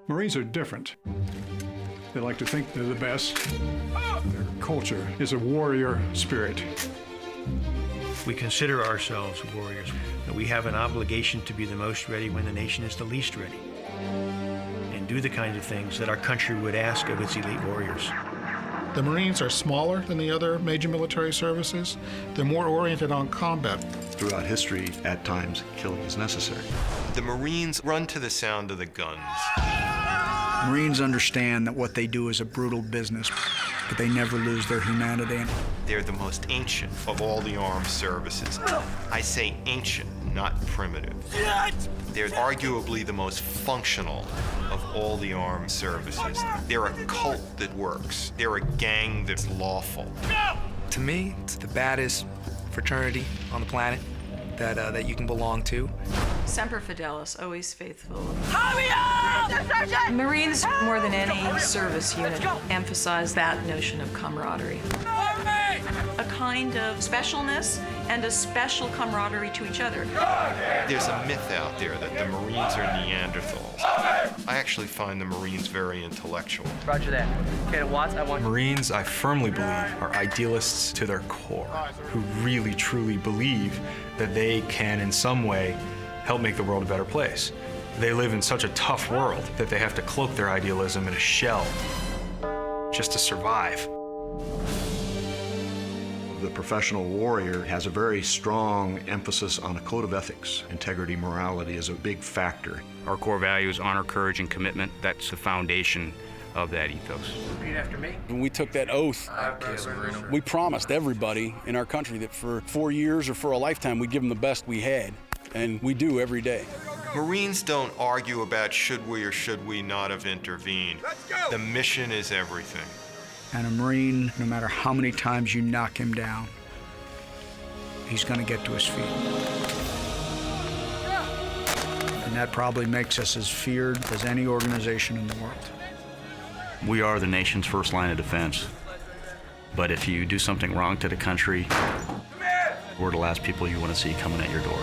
Marines are different. They like to think they're the best. Their culture is a warrior spirit. We consider ourselves warriors. We have an obligation to be the most ready when the nation is the least ready, and do the kinds of things that our country would ask of its elite warriors. The Marines are smaller than the other major military services. They're more oriented on combat. Throughout history, at times, killing is necessary. The Marines run to the sound of the guns. Marines understand that what they do is a brutal business, but they never lose their humanity. They're the most ancient of all the armed services. I say ancient, not primitive. They're arguably the most functional of all the armed services. They're a cult that works. They're a gang that's lawful. To me, it's the baddest fraternity on the planet that you can belong to. Semper Fidelis, always faithful. Hurry up! Marines, more than any service unit, emphasize that notion of camaraderie. A kind of specialness and a special camaraderie to each other. There's a myth out there that the Marines are Neanderthals. I actually find the Marines very intellectual. Roger that. Okay, Watts, I want... Marines, I firmly believe, are idealists to their core, who really, truly believe that they can, in some way, help make the world a better place. They live in such a tough world that they have to cloak their idealism in a shell just to survive. The professional warrior has a very strong emphasis on a code of ethics. Integrity, morality is a big factor. Our core values, honor, courage, and commitment, that's the foundation of that ethos. Repeat after me. When we took that oath, we promised everybody in our country that for 4 years or for a lifetime, we'd give them the best we had, and we do every day. Marines don't argue about should we or should we not have intervened. The mission is everything. And a Marine, no matter how many times you knock him down, he's going to get to his feet. And that probably makes us as feared as any organization in the world. We are the nation's first line of defense. But if you do something wrong to the country, we're the last people you want to see coming at your door.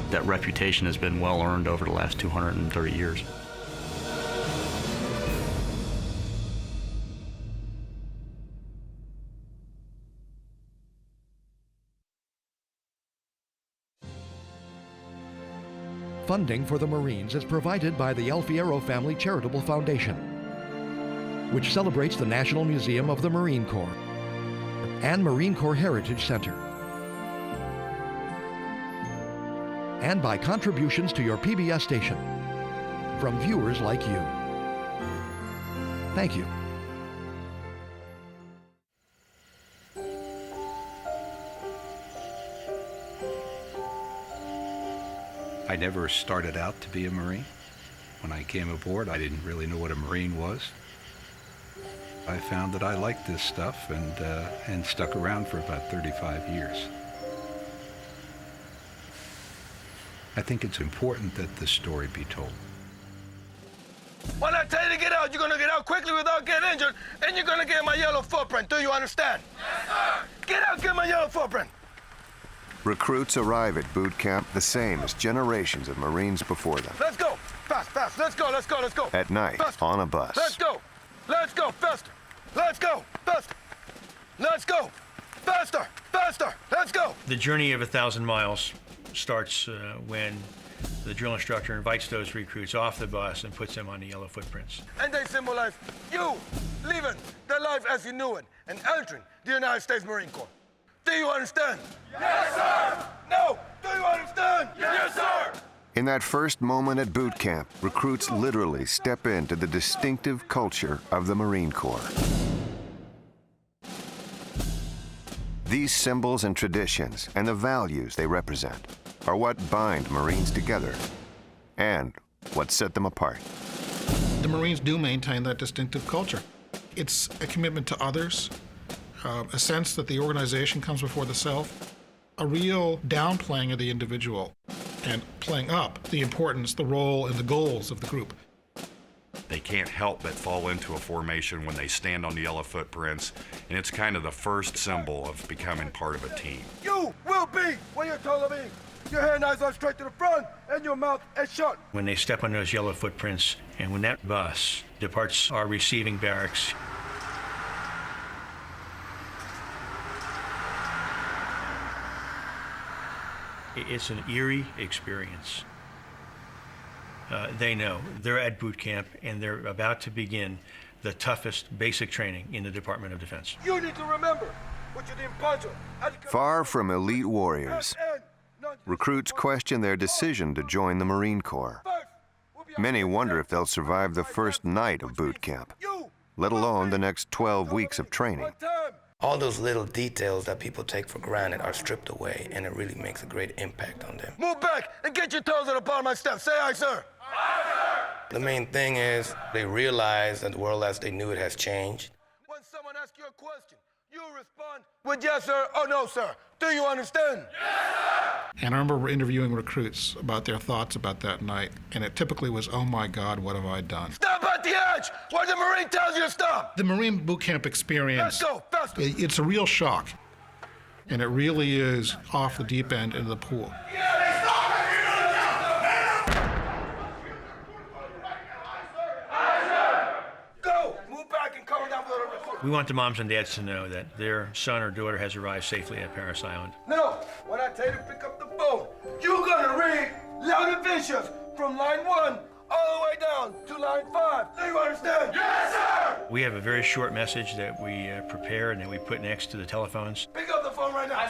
That reputation has been well earned over the last 230 years. Funding for the Marines is provided by the El Fierro Family Charitable Foundation, which celebrates the National Museum of the Marine Corps and Marine Corps Heritage Center, and by contributions to your PBS station from viewers like you. Thank you. I never started out to be a Marine. When I came aboard, I didn't really know what a Marine was. I found that I liked this stuff and stuck around for about 35 years. I think it's important that the story be told. When I tell you to get out, you're gonna get out quickly without getting injured, and you're gonna get my yellow footprint. Do you understand? Yes, sir! Get out, get my yellow footprint! Recruits arrive at boot camp the same as generations of Marines before them. Let's go! Fast, fast! Let's go, let's go, let's go! At night, faster. on a bus. Let's go! Let's go! Faster! Let's go! Faster! Let's go! Faster! Faster! Let's go! The journey of 1,000 miles starts when the drill instructor invites those recruits off the bus and puts them on the yellow footprints. And they symbolize you leaving the life as you knew it and entering the United States Marine Corps. Do you understand? Yes, sir! No! Do you understand? Yes, sir! In that first moment at boot camp, recruits literally step into the distinctive culture of the Marine Corps. These symbols and traditions and the values they represent are what bind Marines together and what set them apart. The Marines do maintain that distinctive culture. It's a commitment to others, a sense that the organization comes before the self, a real downplaying of the individual and playing up the importance, the role, and the goals of the group. They can't help but fall into a formation when they stand on the yellow footprints, and it's kind of the first symbol of becoming part of a team. You will be what you're told to be. Your hand eyes are straight to the front, and your mouth is shut. When they step on those yellow footprints, and when that bus departs our receiving barracks, it's an eerie experience. They know they're at boot camp and they're about to begin the toughest basic training in the Department of Defense. You need to remember what you didn't punch on. Far from elite warriors, recruits question their decision to join the Marine Corps. Many wonder if they'll survive the first night of boot camp, let alone the next 12 weeks of training. All those little details that people take for granted are stripped away, and it really makes a great impact on them. Move back and get your toes at the bottom of my steps. Say aye, sir. Aye, sir. The main thing is they realize that the world as they knew it has changed. When someone asks you a question, you respond with yes, sir, or no, sir. Do you understand? Yes, sir. And I remember interviewing recruits about their thoughts about that night, and it typically was, oh my God, what have I done? Stop at the edge where the Marine tells you to stop. The Marine boot camp experience, Let's go, faster. It's a real shock, and it really is off the deep end into the pool. Go, move back and cover down for the recruit. We want the moms and dads to know that their son or daughter has arrived safely at Paris Island. No, when I tell you to pick up the phone, you're gonna read loud and vicious from line 1 all the way down to line 5. Do you understand? Yes, sir! We have a very short message that we prepare and that we put next to the telephones. Pick up the phone right now.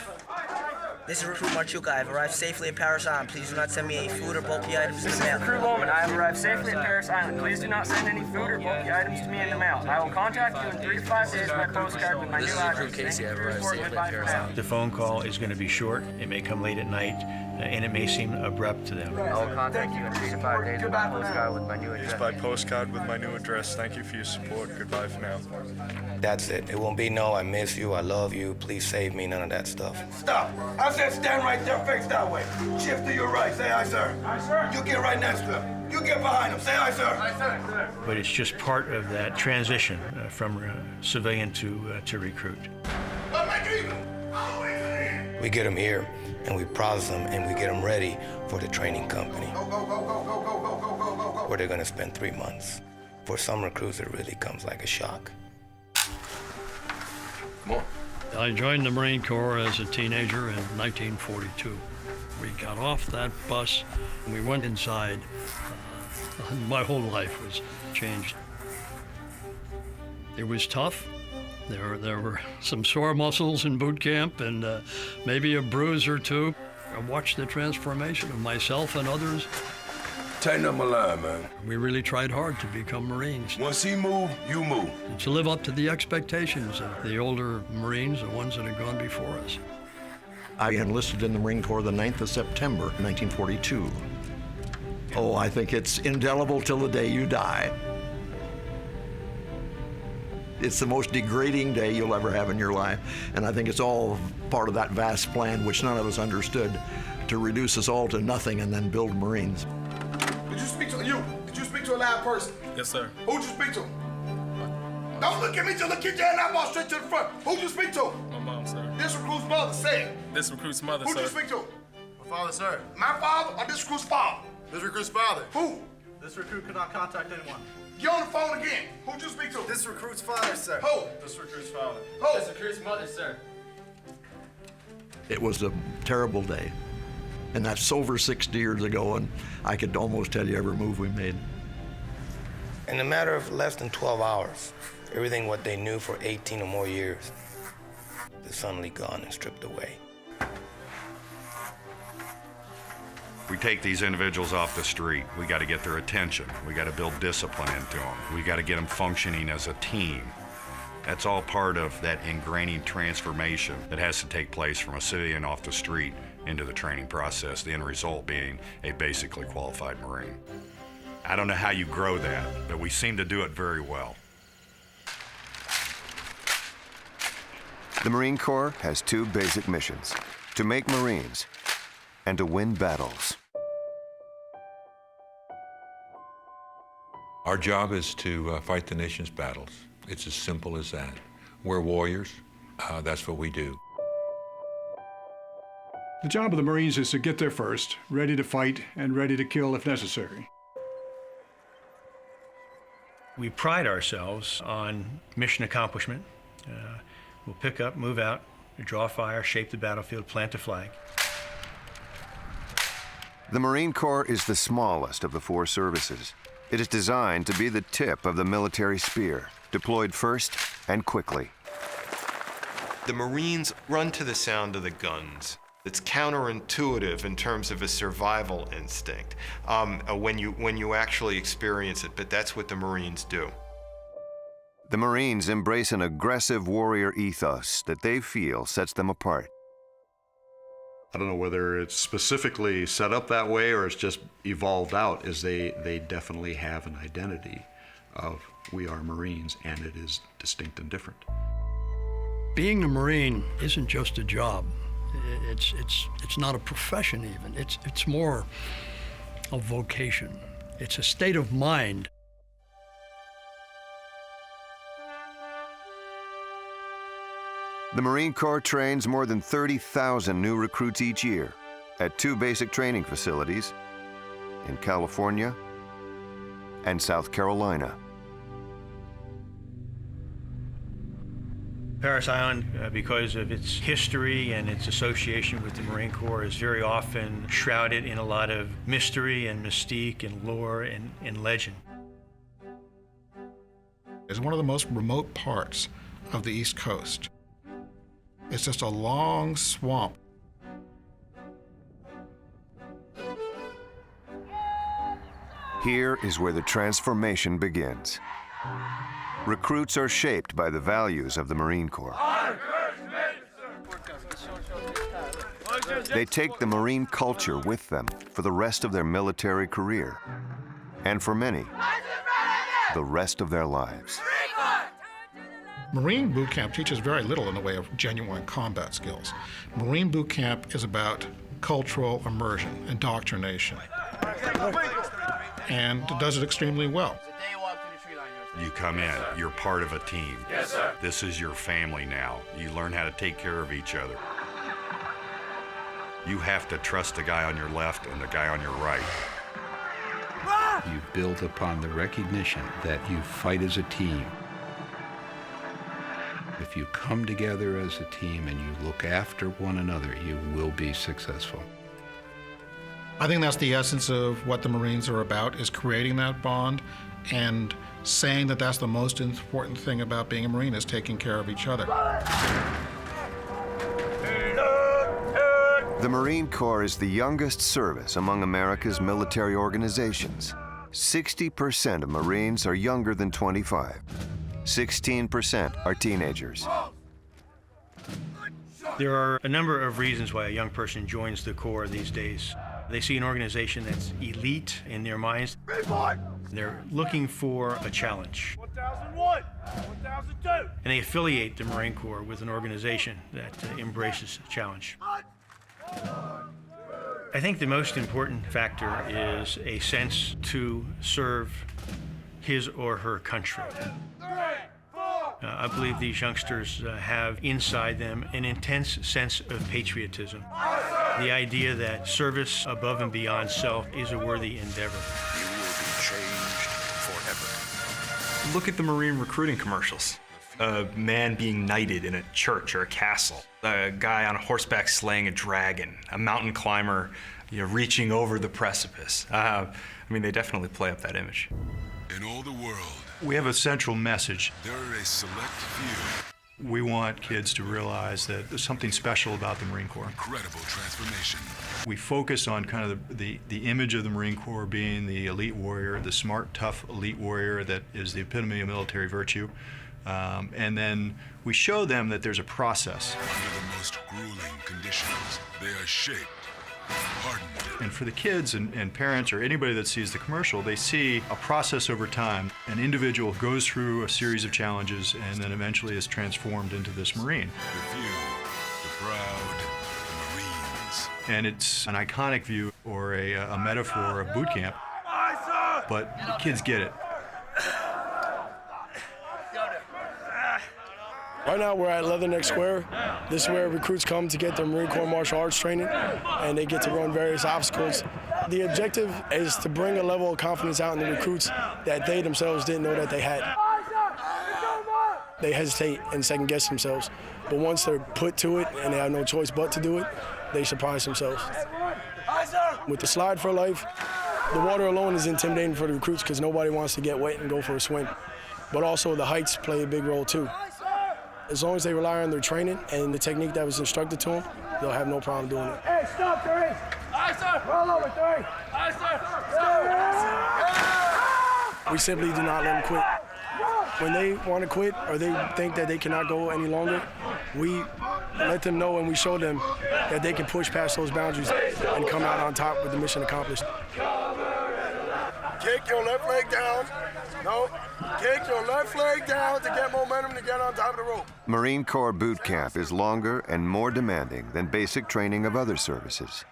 This is Recruit Marchuka. I have arrived safely at Paris Island. Please do not send me any food or bulky items in the mail. This is Recruit Loman. I have arrived safely at Paris Island. Please do not send any food or bulky items to me in the mail. I will contact you in 3 to 5 days by postcard with my new address. This is Recruit Casey. I have arrived safely at Paris Island. The phone call is going to be short. It may come late at night, and it may seem abrupt to them. I will contact you in 3 to 5 days by postcard with my new address. By postcard with my new address. Thank you for your support. Goodbye for now. That's it. It won't be no, I miss you, I love you, please save me, none of that stuff. Stop. I said stand right there, face that way. Shift to your right. Say aye, sir. Aye, sir. You get right next to him. You get behind him. Say aye, sir. Aye, sir. But it's just part of that transition from civilian to recruit. We get them here, and we process them, and we get them ready for the training company, where they're going to spend 3 months. For some recruits, it really comes like a shock. Come on. I joined the Marine Corps as a teenager in 1942. We got off that bus and we went inside. My whole life was changed. It was tough. There were some sore muscles in boot camp and maybe a bruise or two. I watched the transformation of myself and others. Tighten up my line, man. We really tried hard to become Marines. Once he moved, you move. And to live up to the expectations of the older Marines, the ones that had gone before us. I enlisted in the Marine Corps the 9th of September, 1942. Oh, I think it's indelible till the day you die. It's the most degrading day you'll ever have in your life, and I think it's all part of that vast plan, which none of us understood, to reduce us all to nothing and then build Marines. Did you speak to you? Did you speak to a live person? Yes, sir. Who'd you speak to? Don't look at me, just look at your hand. I walk straight to the front. Who'd you speak to? My mom, sir. This recruit's mother, say it. This recruit's mother, Who'd sir. you speak to? My father, sir. My father or this recruit's father? This recruit's father. Who? This recruit could not contact anyone. Get on the phone again. Who'd you speak to? This recruit's father, sir. Who? This recruit's father. Who? This recruit's mother, sir. It was a terrible day. And that's over 60 years ago, and I could almost tell you every move we made. In a matter of less than 12 hours, everything what they knew for 18 or more years is suddenly gone and stripped away. We take these individuals off the street. We got to get their attention. We got to build discipline into them. We got to get them functioning as a team. That's all part of that ingraining transformation that has to take place from a civilian off the street into the training process, the end result being a basically qualified Marine. I don't know how you grow that, but we seem to do it very well. The Marine Corps has 2 basic missions: to make Marines and to win battles. Our job is to fight the nation's battles. It's as simple as that. We're warriors. That's what we do. The job of the Marines is to get there first, ready to fight and ready to kill if necessary. We pride ourselves on mission accomplishment. We'll pick up, move out, draw fire, shape the battlefield, plant a flag. The Marine Corps is the smallest of the four services. It is designed to be the tip of the military spear, deployed first and quickly. The Marines run to the sound of the guns. It's counterintuitive in terms of a survival instinct when you actually experience it, but that's what the Marines do. The Marines embrace an aggressive warrior ethos that they feel sets them apart. I don't know whether it's specifically set up that way or it's just evolved out, is they definitely have an identity of we are Marines, and it is distinct and different. Being a Marine isn't just a job. It's not a profession even. It's more a vocation. It's a state of mind. The Marine Corps trains more than 30,000 new recruits each year at 2 basic training facilities in California and South Carolina. Parris Island, because of its history and its association with the Marine Corps, is very often shrouded in a lot of mystery and mystique and lore and legend. It's one of the most remote parts of the East Coast. It's just a long swamp. Here is where the transformation begins. Recruits are shaped by the values of the Marine Corps. They take the Marine culture with them for the rest of their military career, and for many, the rest of their lives. Marine boot camp teaches very little in the way of genuine combat skills. Marine boot camp is about cultural immersion, indoctrination, and it does it extremely well. You come in, you're part of a team. Yes, sir. This is your family now. You learn how to take care of each other. You have to trust the guy on your left and the guy on your right. You build upon the recognition that you fight as a team. If you come together as a team and you look after one another, you will be successful. I think that's the essence of what the Marines are about, is creating that bond and saying that that's the most important thing about being a Marine, is taking care of each other. The Marine Corps is the youngest service among America's military organizations. 60% of Marines are younger than 25. 16% are teenagers. There are a number of reasons why a young person joins the Corps these days. They see an organization that's elite in their minds. They're looking for a challenge. 1001, 1002. And they affiliate the Marine Corps with an organization that embraces the challenge. I think the most important factor is a sense to serve his or her country. I believe these youngsters have inside them an intense sense of patriotism. The idea that service above and beyond self is a worthy endeavor. You will be changed forever. Look at the Marine recruiting commercials. A man being knighted in a church or a castle. A guy on horseback slaying a dragon. A mountain climber, reaching over the precipice. I mean, they definitely play up that image. In all the world, we have a central message. There are a select few. We want kids to realize that there's something special about the Marine Corps. Incredible transformation. We focus on kind of the image of the Marine Corps being the elite warrior, the smart, tough elite warrior that is the epitome of military virtue. And then we show them that there's a process. Under the most grueling conditions, they are shaped, hardened. And for the kids and parents or anybody that sees the commercial, they see a process over time. An individual goes through a series of challenges and then eventually is transformed into this Marine. The few, the proud, the Marines. And it's an iconic view or a metaphor of boot camp, but the kids get it. Right now we're at Leatherneck Square. This is where recruits come to get their Marine Corps martial arts training, and they get to run various obstacles. The objective is to bring a level of confidence out in the recruits that they themselves didn't know that they had. They hesitate and second guess themselves, but once they're put to it and they have no choice but to do it, they surprise themselves. With the Slide for Life, the water alone is intimidating for the recruits because nobody wants to get wet and go for a swim. But also the heights play a big role too. As long as they rely on their training and the technique that was instructed to them, they'll have no problem doing it. Hey, stop, 3. Aye, sir. Roll over, 3. Aye, sir. We simply do not let them quit. When they want to quit or they think that they cannot go any longer, we let them know and we show them that they can push past those boundaries and come out on top with the mission accomplished. Kick your left leg down. No. Kick your left leg down to get momentum to get on top of the rope. Marine Corps boot camp is longer and more demanding than basic training of other services.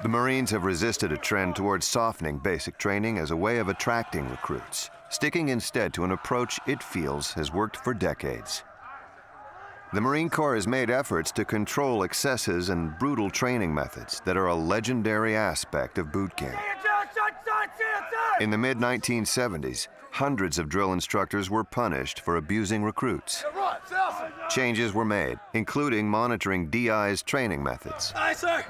The Marines have resisted a trend towards softening basic training as a way of attracting recruits, sticking instead to an approach it feels has worked for decades. The Marine Corps has made efforts to control excesses and brutal training methods that are a legendary aspect of boot camp. In the mid-1970s, hundreds of drill instructors were punished for abusing recruits. Changes were made, including monitoring DI's training methods. Aye, sir.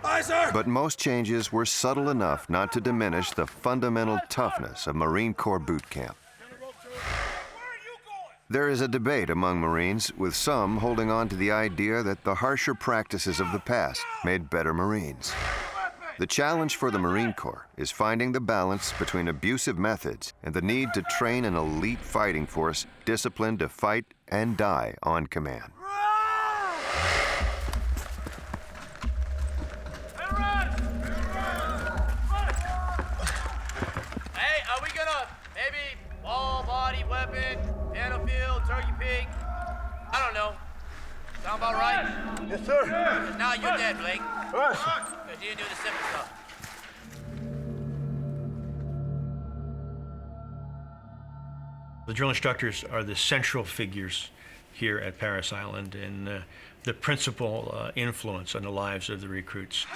Aye, sir. But most changes were subtle enough not to diminish the fundamental toughness of Marine Corps boot camp. There is a debate among Marines, with some holding on to the idea that the harsher practices of the past made better Marines. The challenge for the Marine Corps is finding the balance between abusive methods and the need to train an elite fighting force disciplined to fight and die on command. Hey, are we gonna maybe ball, body, weapon, battlefield, turkey pig? I don't know. Sound about right? Yes, sir. 'Cause now you're dead, Blake. Yes. Because you didn't do the simple stuff. The drill instructors are the central figures here at Parris Island and the principal influence on the lives of the recruits.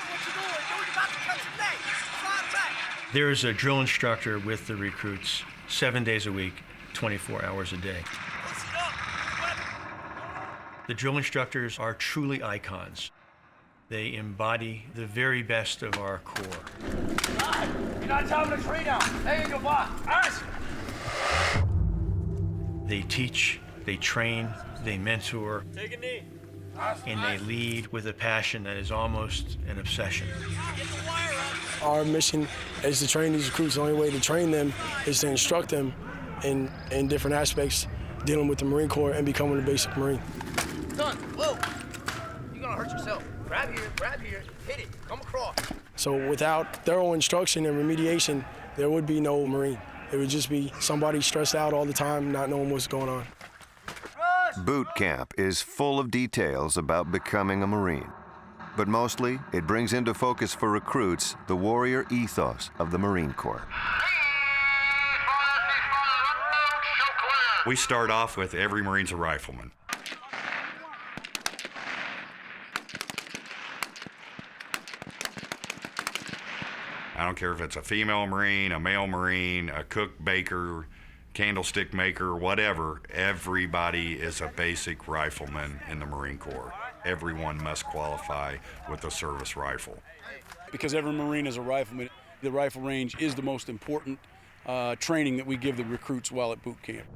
There is a drill instructor with the recruits 7 days a week, 24 hours a day. The drill instructors are truly icons. They embody the very best of our Corps. You're not top of the tree now. Hey, your boss. Ask. They teach, they train, they mentor, Take a knee. and they lead with a passion that is almost an obsession. Our mission is to train these recruits. The only way to train them is to instruct them in different aspects dealing with the Marine Corps and becoming a basic Marine. Son, whoa. You're gonna hurt yourself. Grab here, hit it, come across. So without thorough instruction and remediation, there would be no Marine. It would just be somebody stressed out all the time, not knowing what's going on. Boot camp is full of details about becoming a Marine, but mostly it brings into focus for recruits the warrior ethos of the Marine Corps. We start off with every Marine's a rifleman. I don't care if it's a female Marine, a male Marine, a cook, baker, candlestick maker, whatever. Everybody is a basic rifleman in the Marine Corps. Everyone must qualify with a service rifle. Because every Marine is a rifleman, the rifle range is the most important training that we give the recruits while at boot camp.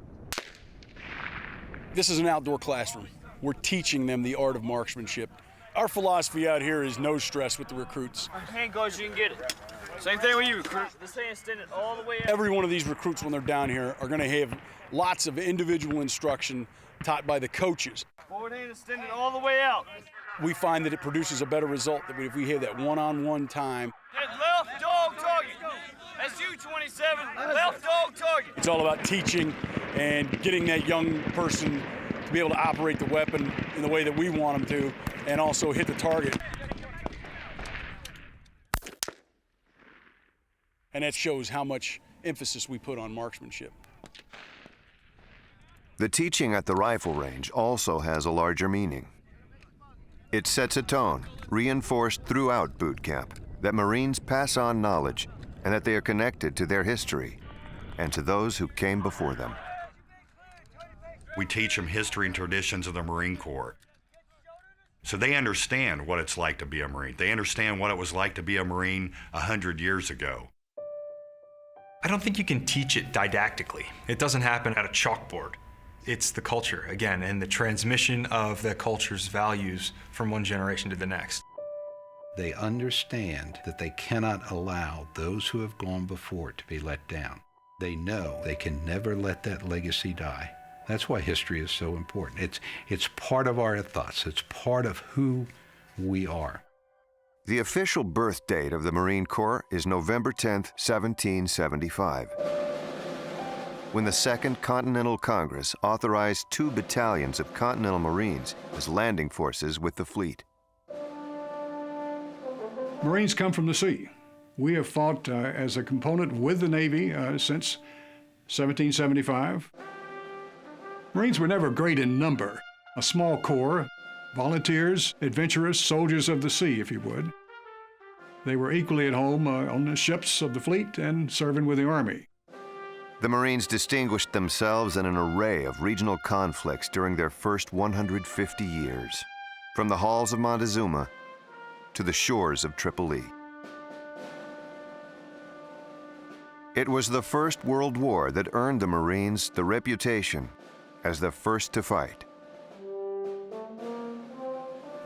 This is an outdoor classroom. We're teaching them the art of marksmanship. Our philosophy out here is no stress with the recruits. Hand goes, you can get it. Same thing with you, recruit. This hand extended all the way out. Every one of these recruits, when they're down here, are going to have lots of individual instruction taught by the coaches. Forward hand extended all the way out. We find that it produces a better result if we have that one-on-one time. Head left dog target. That's you, 27. Left dog target. It's all about teaching and getting that young person to be able to operate the weapon in the way that we want them to and also hit the target. And that shows how much emphasis we put on marksmanship. The teaching at the rifle range also has a larger meaning. It sets a tone, reinforced throughout boot camp, that Marines pass on knowledge and that they are connected to their history and to those who came before them. We teach them history and traditions of the Marine Corps. So they understand what it's like to be a Marine. They understand what it was like to be a Marine 100 years ago. I don't think you can teach it didactically. It doesn't happen at a chalkboard. It's the culture, again, and the transmission of the culture's values from one generation to the next. They understand that they cannot allow those who have gone before to be let down. They know they can never let that legacy die. That's why history is so important. It's part of our ethos. It's part of who we are. The official birth date of the Marine Corps is November 10th, 1775, when the Second Continental Congress authorized 2 battalions of Continental Marines as landing forces with the fleet. Marines come from the sea. We have fought as a component with the Navy since 1775. Marines were never great in number. A small corps, volunteers, adventurous, soldiers of the sea, if you would. They were equally at home on the ships of the fleet and serving with the Army. The Marines distinguished themselves in an array of regional conflicts during their first 150 years, from the halls of Montezuma to the shores of Tripoli. It was the First World War that earned the Marines the reputation as the first to fight.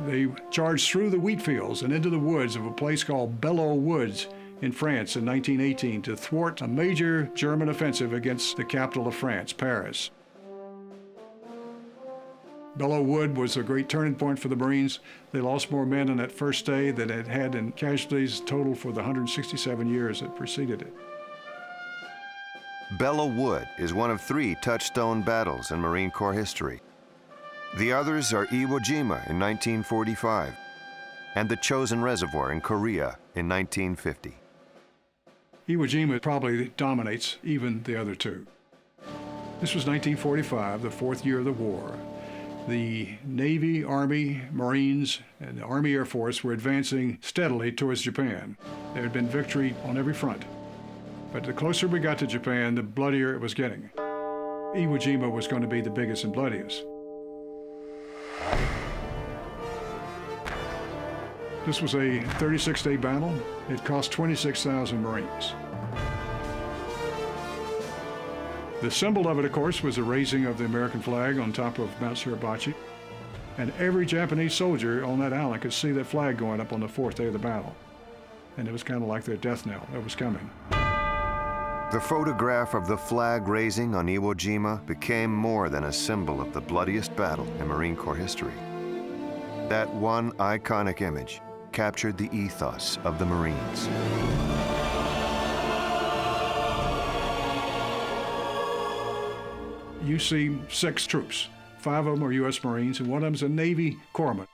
They charged through the wheat fields and into the woods of a place called Belleau Woods in France in 1918 to thwart a major German offensive against the capital of France, Paris. Belleau Wood was a great turning point for the Marines. They lost more men on that first day than it had in casualties total for the 167 years that preceded it. Belleau Wood is one of 3 touchstone battles in Marine Corps history. The others are Iwo Jima in 1945 and the Chosin Reservoir in Korea in 1950. Iwo Jima probably dominates even the other 2. This was 1945, the 4th year of the war. The Navy, Army, Marines, and the Army Air Force were advancing steadily towards Japan. There had been victory on every front. But the closer we got to Japan, the bloodier it was getting. Iwo Jima was going to be the biggest and bloodiest. This was a 36-day battle. It cost 26,000 Marines. The symbol of it, of course, was the raising of the American flag on top of Mount Suribachi. And every Japanese soldier on that island could see that flag going up on the 4th day of the battle. And it was kind of like their death knell that was coming. The photograph of the flag raising on Iwo Jima became more than a symbol of the bloodiest battle in Marine Corps history. That one iconic image captured the ethos of the Marines. You see 6 troops. 5 of them are U.S. Marines, and one of them's a Navy corpsman.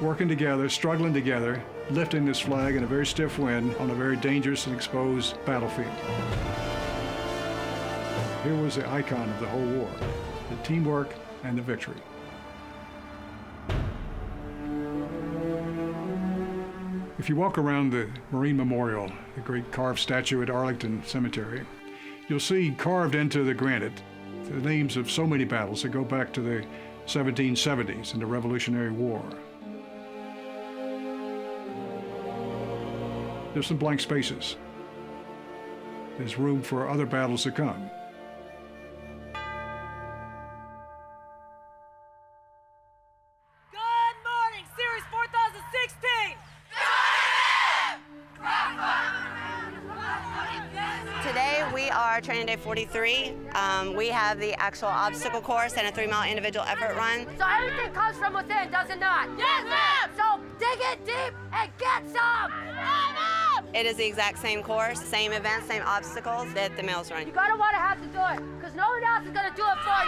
Working together, struggling together, lifting this flag in a very stiff wind on a very dangerous and exposed battlefield. Here was the icon of the whole war, the teamwork and the victory. If you walk around the Marine Memorial, the great carved statue at Arlington Cemetery, you'll see carved into the granite the names of so many battles that go back to the 1770s and the Revolutionary War. There's some blank spaces. There's room for other battles to come. Good morning, Series 4016! Today we are training day 43. We have the actual obstacle course and a 3-mile individual effort run. So everything comes from within, does it not? Yes, ma'am! So dig it deep and get some! It is the exact same course, same events, same obstacles that the males run. You gotta wanna have to do it, because no one else is gonna do it for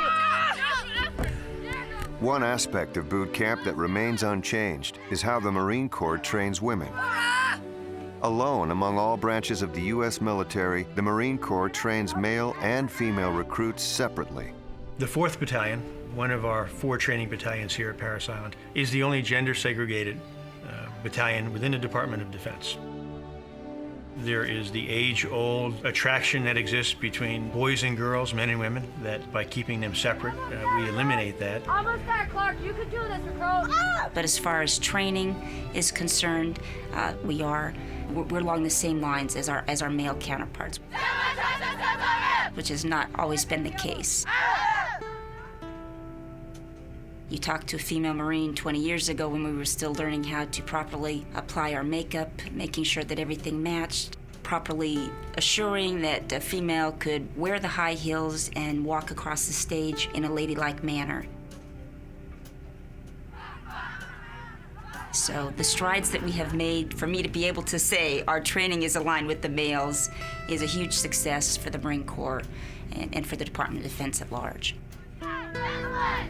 you. One aspect of boot camp that remains unchanged is how the Marine Corps trains women. Alone among all branches of the U.S. military, the Marine Corps trains male and female recruits separately. The 4th Battalion, one of our 4 training battalions here at Parris Island, is the only gender-segregated battalion within the Department of Defense. There is the age-old attraction that exists between boys and girls, men and women, that by keeping them separate, we eliminate that. Almost there, Clark. You can do this, recruit. But as far as training is concerned, we're along the same lines as our male counterparts, which has not always been the case. You talked to a female Marine 20 years ago when we were still learning how to properly apply our makeup, making sure that everything matched, properly assuring that a female could wear the high heels and walk across the stage in a ladylike manner. So the strides that we have made, for me to be able to say our training is aligned with the males, is a huge success for the Marine Corps and for the Department of Defense at large.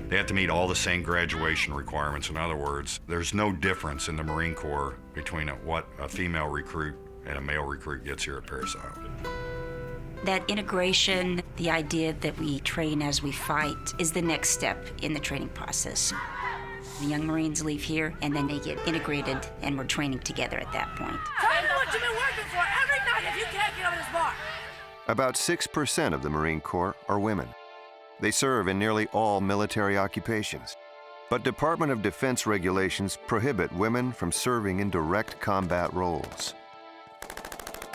They have to meet all the same graduation requirements. In other words, there's no difference in the Marine Corps between what a female recruit and a male recruit gets here at Parris Island. That integration, the idea that we train as we fight, is the next step in the training process. The young Marines leave here, and then they get integrated, and we're training together at that point. Tell me what you've been working for every night if you can't get over this bar. About 6% of the Marine Corps are women. They serve in nearly all military occupations. But Department of Defense regulations prohibit women from serving in direct combat roles.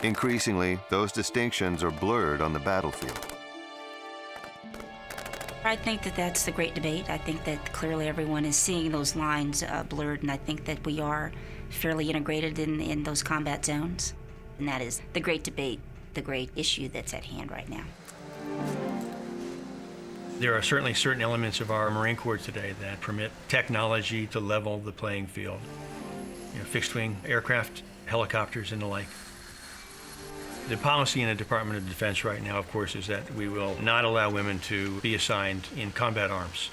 Increasingly, those distinctions are blurred on the battlefield. I think that that's the great debate. I think that clearly everyone is seeing those lines blurred, and I think that we are fairly integrated in those combat zones. And that is the great debate, the great issue that's at hand right now. There are certainly certain elements of our Marine Corps today that permit technology to level the playing field. Fixed-wing aircraft, helicopters, and the like. The policy in the Department of Defense right now, of course, is that we will not allow women to be assigned in combat arms.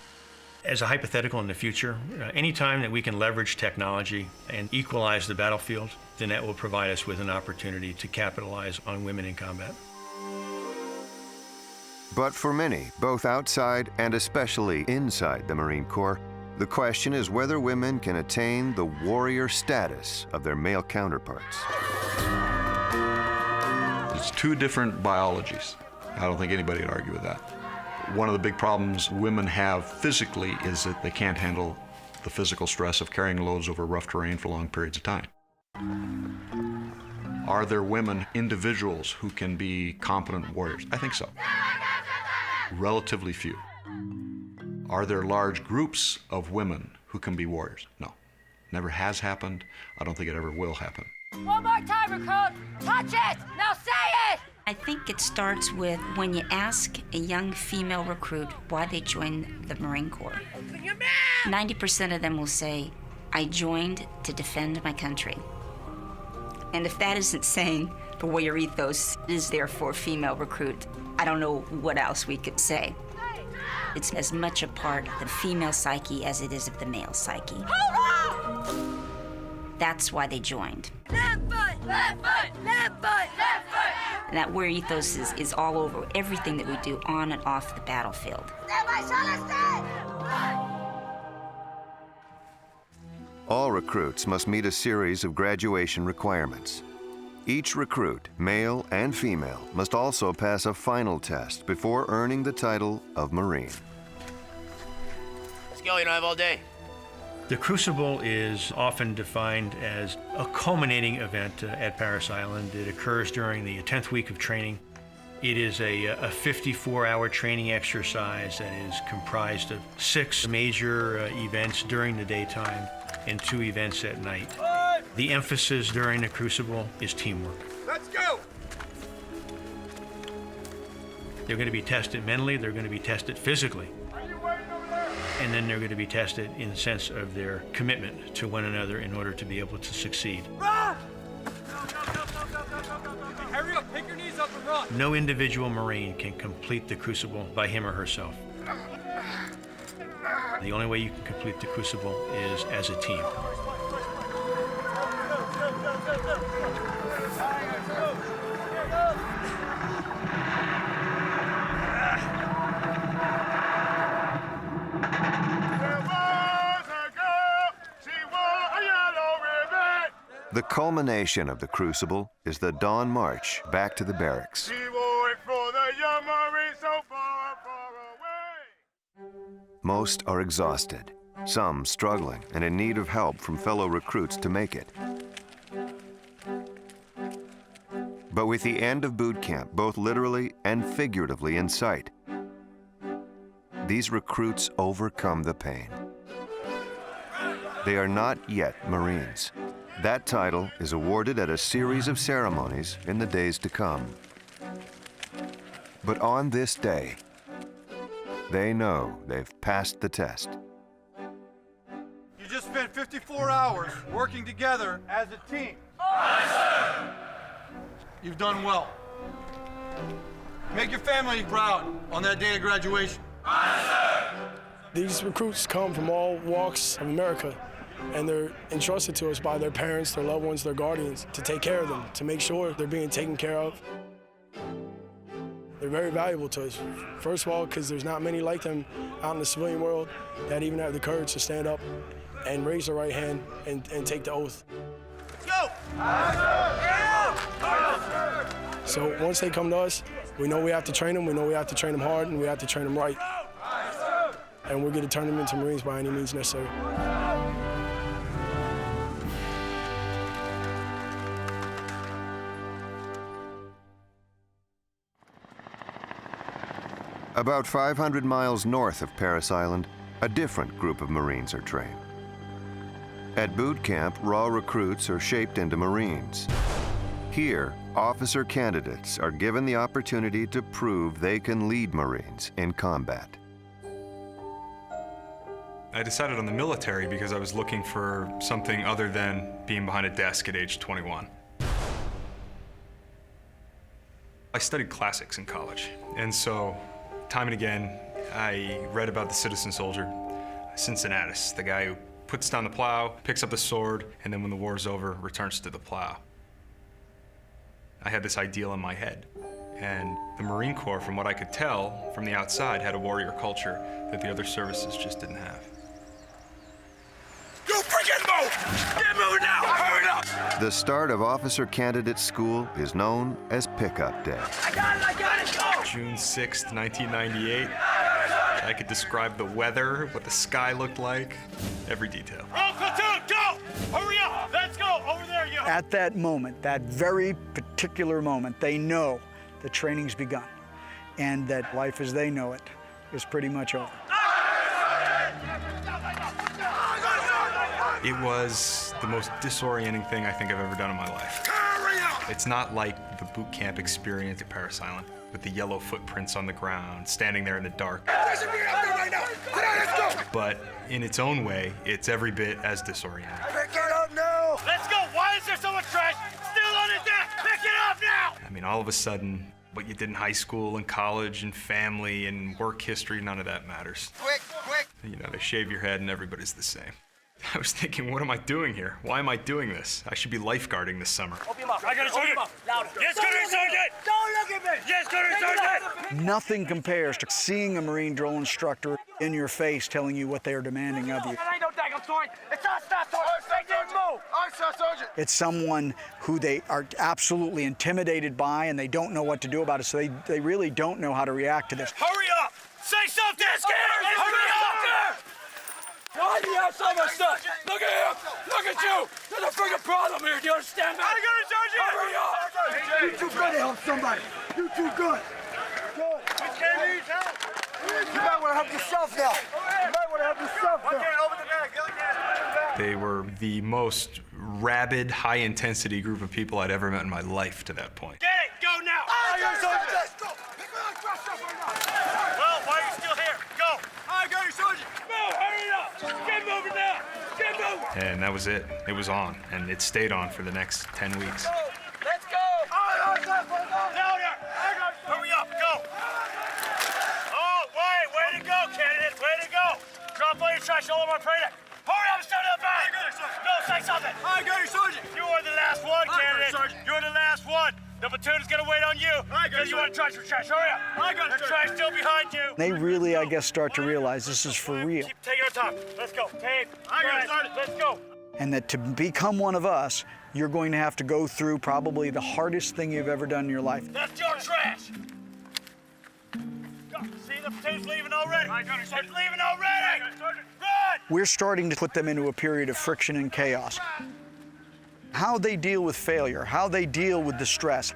As a hypothetical in the future, any time that we can leverage technology and equalize the battlefield, then that will provide us with an opportunity to capitalize on women in combat. But for many, both outside and especially inside the Marine Corps, the question is whether women can attain the warrior status of their male counterparts. It's 2 different biologies. I don't think anybody would argue with that. One of the big problems women have physically is that they can't handle the physical stress of carrying loads over rough terrain for long periods of time. Are there women, individuals, who can be competent warriors? I think so. Relatively few. Are there large groups of women who can be warriors? No. Never has happened. I don't think it ever will happen. One more time, recruit. Touch it. Now say it. I think it starts with when you ask a young female recruit why they joined the Marine Corps. 90% of them will say, I joined to defend my country. And if that isn't saying the warrior ethos is there for a female recruit, I don't know what else we could say. It's as much a part of the female psyche as it is of the male psyche. That's why they joined. Left foot, left foot, left foot, left foot. And that warrior ethos is all over everything that we do on and off the battlefield. All recruits must meet a series of graduation requirements. Each recruit, male and female, must also pass a final test before earning the title of Marine. Let's go, you don't have all day. The Crucible is often defined as a culminating event at Parris Island. It occurs during the 10th week of training. It is a 54-hour training exercise that is comprised of 6 major events during the daytime and 2 events at night. The emphasis during the Crucible is teamwork. Let's go! They're going to be tested mentally, they're going to be tested physically. And then they're going to be tested in the sense of their commitment to one another in order to be able to succeed. Run! Hurry up, pick your knees up and run! No individual Marine can complete the Crucible by him or herself. The only way you can complete the Crucible is as a team. The culmination of the crucible is the dawn march back to the barracks. Most are exhausted, some struggling and in need of help from fellow recruits to make it. But with the end of boot camp, both literally and figuratively in sight, these recruits overcome the pain. They are not yet Marines. That title is awarded at a series of ceremonies in the days to come. But on this day, they know they've passed the test. You just spent 54 hours working together as a team. You've done well. Make your family proud on that day of graduation. These recruits come from all walks of America, and they're entrusted to us by their parents, their loved ones, their guardians, to take care of them, to make sure they're being taken care of. They're very valuable to us. First of all, because there's not many like them out in the civilian world that even have the courage to stand up and raise their right hand and take the oath. Let's go! So once they come to us, we know we have to train them, we know we have to train them hard, and we have to train them right. And we're going to turn them into Marines by any means necessary. About 500 miles north of Parris Island, a different group of Marines are trained. At boot camp, raw recruits are shaped into Marines. Here, officer candidates are given the opportunity to prove they can lead Marines in combat. I decided on the military because I was looking for something other than being behind a desk at age 21. I studied classics in college, and so time and again, I read about the citizen soldier, Cincinnatus, the guy who puts down the plow, picks up the sword, and then when the war's over, returns to the plow. I had this ideal in my head, and the Marine Corps, from what I could tell from the outside, had a warrior culture that the other services just didn't have. You freaking move! Get moving now! Hurry up! The start of officer candidate school is known as Pickup Day. I got it, go! June 6th, 1998. I could describe the weather, what the sky looked like, every detail. Roll platoon, go! Hurry up! Let's go! Over there, you! At that moment, that very particular moment, they know the training's begun and that life as they know it is pretty much over. It was the most disorienting thing I think I've ever done in my life. It's not like the boot camp experience at Parris Island, with the yellow footprints on the ground, standing there in the dark. But in its own way, it's every bit as disorienting. Pick it up now! Let's go! Why is there so much trash still on his deck? Pick it up now! I mean, all of a sudden, what you did in high school and college and family and work history, none of that matters. Quick, quick! You know, they shave your head and everybody's the same. I was thinking, what am I doing here? Why am I doing this? I should be lifeguarding this summer. Open your mouth. I got a sergeant! Louder! Yes, Gunner Sergeant! Don't look at me! Yes, Gunner Sergeant! Nothing compares to seeing a Marine drill instructor in your face telling you what they are demanding of you. That ain't no daggone story. It's us, Staff Sergeant! They didn't move! I'm Staff Sergeant! It's someone who they are absolutely intimidated by and they don't know what to do about it, so they really don't know how to react to this. Hurry up! Say something! Hurry up! Why do you have so much stuff? Look at him! Look at you! There's a freaking problem here, do you understand me? I got it, Sergeant! Hurry up! You're too good to help somebody. You're too good. We can't need help! You might want to help yourself now. You might want to help yourself now. Okay, open the bag. Get the gas. They were the most rabid, high-intensity group of people I'd ever met in my life to that point. Get it! Go now! Well, why are you still here? Go! I got you, Sergeant! Move! Hurry up! Get moving now! Get moving! And that was it. It was on, and it stayed on for the next 10 weeks. Let's go! Louder! Hurry up! Go! Oh, way to go, candidate! Way to go! Drop all your trash all over our parade deck. Hurry up and step to the back! Go, say something! I got you, Sergeant! You are the last one, candidate! You're the last one! The platoon is gonna wait on you because you want to charge for trash. Hurry up! I got it. Trash still behind you. They really, I guess, start to realize this is for real. Keep taking our time. Let's go. Tape. I got it. Let's go. And that to become one of us You're going to have to go through probably the hardest thing you've ever done in your life. That's your trash! See, the platoon's leaving already! It's leaving already! Run! We're starting to put them into a period of friction and chaos. How they deal with failure, how they deal with the stress.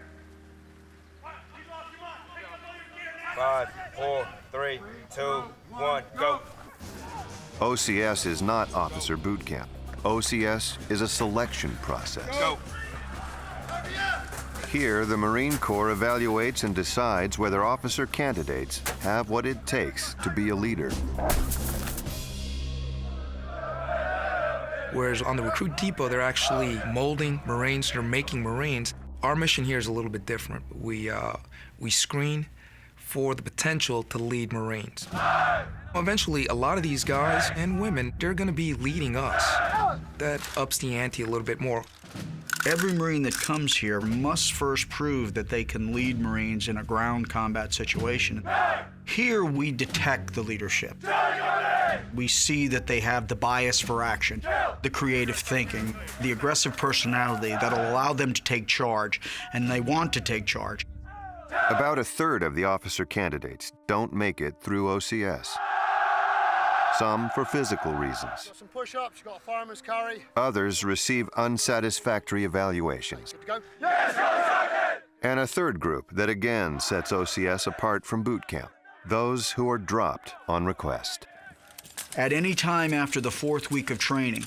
5, 4, 3, 2, 1, go. OCS is not officer boot camp. OCS is a selection process. Go. Here, the Marine Corps evaluates and decides whether officer candidates have what it takes to be a leader. Whereas on the recruit depot, they're actually molding Marines, they're making Marines. Our mission here is a little bit different. We screen for the potential to lead Marines. Eventually, a lot of these guys and women, they're gonna be leading us. That ups the ante a little bit more. Every Marine that comes here must first prove that they can lead Marines in a ground combat situation. Here, we detect the leadership. We see that they have the bias for action, the creative thinking, the aggressive personality that'll allow them to take charge, and they want to take charge. About a third of the officer candidates don't make it through OCS. Some for physical reasons. Some push-ups, you got a fireman's carry. Others receive unsatisfactory evaluations. Good to go? Yes, and a third group that again sets OCS apart from boot camp, those who are dropped on request. At any time after the 4th week of training,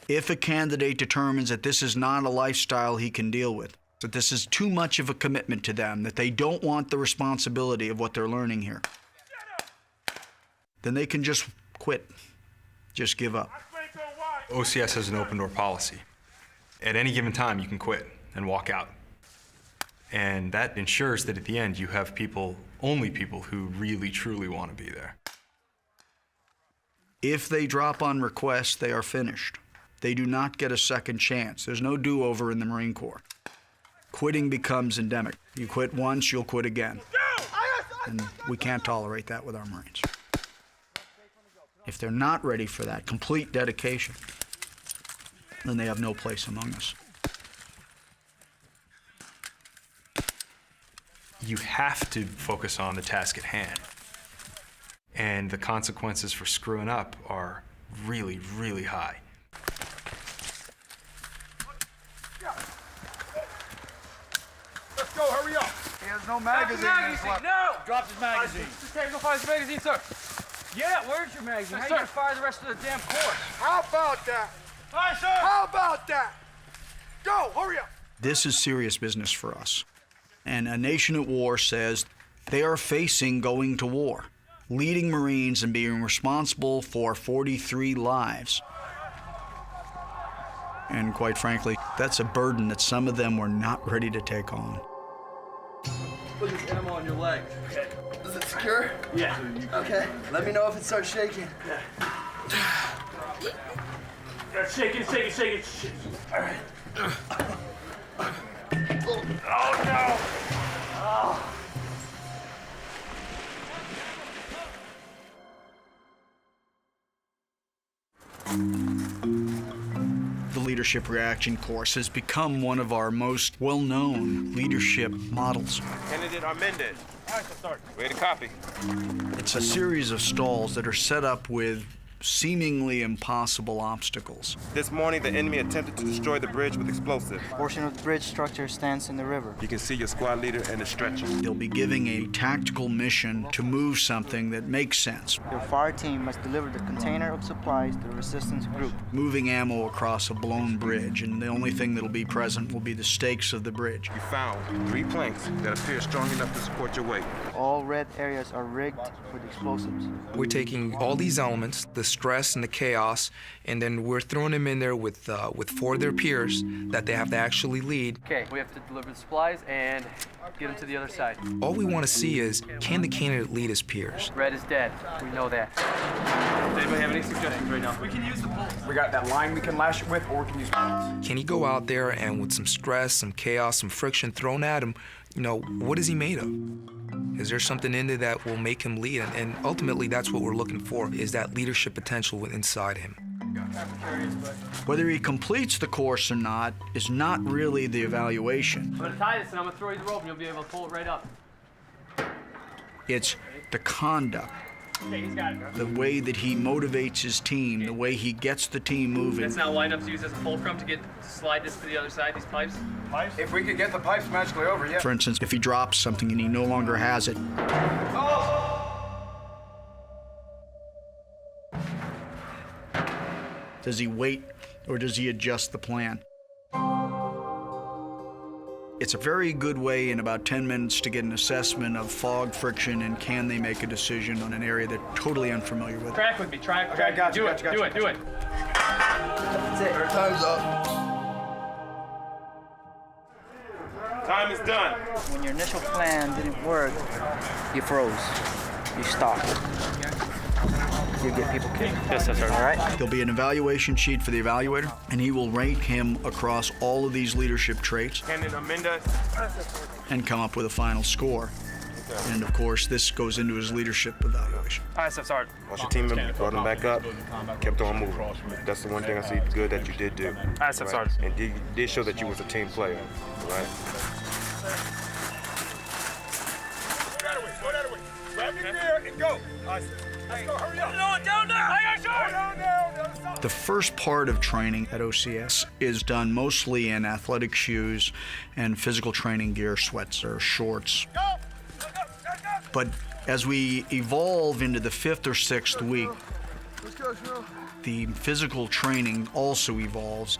if a candidate determines that this is not a lifestyle he can deal with, that this is too much of a commitment to them, that they don't want the responsibility of what they're learning here, then they can just quit, just give up. OCS has an open door policy. At any given time, you can quit and walk out. And that ensures that at the end, you have people, only people who really, truly want to be there. If they drop on request, they are finished. They do not get a second chance. There's no do-over in the Marine Corps. Quitting becomes endemic. You quit once, you'll quit again. And we can't tolerate that with our Marines. If they're not ready for that complete dedication, then they have no place among us. You have to focus on the task at hand. And the consequences for screwing up are really, really high. Let's go, hurry up. He has no magazine. No! Dropped his magazine. Okay, go find his magazine, sir. Yeah, where's your magazine? How are you gonna fire the rest of the damn course? How about that? Hi, sir! How about that? Go, hurry up. This is serious business for us. And a nation at war says they are facing going to war, leading Marines and being responsible for 43 lives. And quite frankly, that's a burden that some of them were not ready to take on. Put this ammo on your leg. Okay. Is it secure? Yeah. Okay. Let me know if it starts shaking. Yeah, shake it, shake it, shake it. All right. Oh, no. Oh. The Leadership Reaction Course has become one of our most well-known leadership models. Candidate Armendez. All right, so start. Way to copy. It's a series of stalls that are set up with seemingly impossible obstacles. This morning, the enemy attempted to destroy the bridge with explosives. A portion of the bridge structure stands in the river. You can see your squad leader and the stretcher. They'll be giving a tactical mission to move something that makes sense. Your fire team must deliver the container of supplies to the resistance group. Moving ammo across a blown bridge, and the only thing that'll be present will be the stakes of the bridge. You found 3 planks that appear strong enough to support your weight. All red areas are rigged with explosives. We're taking all these elements, the stress and the chaos, and then we're throwing them in there with 4 of their peers that they have to actually lead. Okay, we have to deliver the supplies and get them to the other side. All we want to see is, can the candidate lead his peers? Red is dead. We know that. Does anybody have any suggestions right now? We can use the pulse. We got that line we can lash it with, or we can use bullets. Can he go out there and with some stress, some chaos, some friction thrown at him, what is he made of? Is there something in there that will make him lead? And ultimately, that's what we're looking for, is that leadership potential inside him. Whether he completes the course or not is not really the evaluation. I'm gonna tie this and I'm gonna throw you the rope and you'll be able to pull it right up. It's the conduct, Okay, he's got it. the way that he motivates his team, the way he gets the team moving. That's now lined up to use as a fulcrum to slide this to the other side, these pipes. Pipes? If we could get the pipes magically over, yeah. For instance, if he drops something and he no longer has it, does he wait or does he adjust the plan? It's a very good way in about 10 minutes to get an assessment of fog friction and can they make a decision on an area they're totally unfamiliar with. Track with me, track. Okay, gotcha, do gotcha, it, gotcha. do it. That's it. Time's up. Time is done. When your initial plan didn't work, you froze. You stopped. You get people killed. Yes, that's right. All right? There'll be an evaluation sheet for the evaluator, and he will rate him across all of these leadership traits Candidate Aminda. and come up with a final score. And of course, this goes into his leadership evaluation. ISF Sergeant. Once your team member brought him back up, kept on moving. That's the one thing I see good that you did do. ISF Sergeant. And you did show that you was a team player, right? Go that way. Grab your gear and go. Let's go, hurry up. Down there! I got yours! The first part of training at OCS is done mostly in athletic shoes and physical training gear, sweats or shorts. But as we evolve into the 5th or 6th week, the physical training also evolves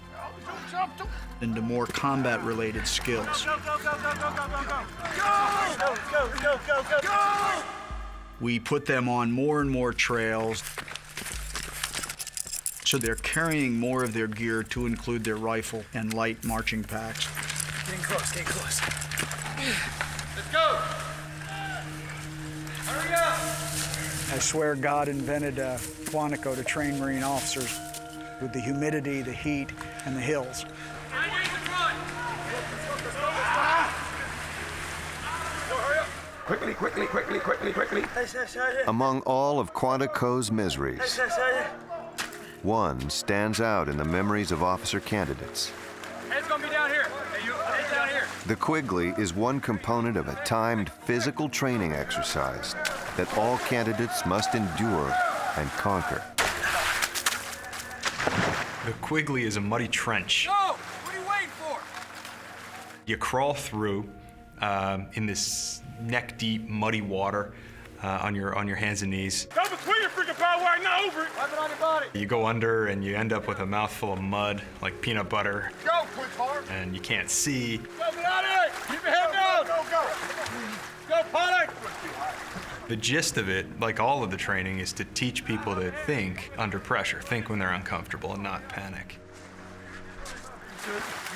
into more combat-related skills. We put them on more and more trails, so they're carrying more of their gear to include their rifle and light marching packs. Getting close, getting close. Let's go! Hurry up! I swear God invented Quantico to train Marine officers with the humidity, the heat, and the hills. Quickly, quickly, quickly, quickly, quickly. Among all of Quantico's miseries, one stands out in the memories of officer candidates. Head's gonna be down here. Hey, you, head's down here. The Quigley is one component of a timed physical training exercise that all candidates must endure and conquer. The Quigley is a muddy trench. Go! What are you waiting for? You crawl through in this neck-deep, muddy water on your hands and knees. Go between your freaking power wire, not over it! Wipe it on your body! You go under and you end up with a mouthful of mud, like peanut butter, Go, quick, hard. and you can't see. Go, get out of here! Keep your head down! Go, go. Go, Pollard! The gist of it, like all of the training, is to teach people to think under pressure, think when they're uncomfortable and not panic.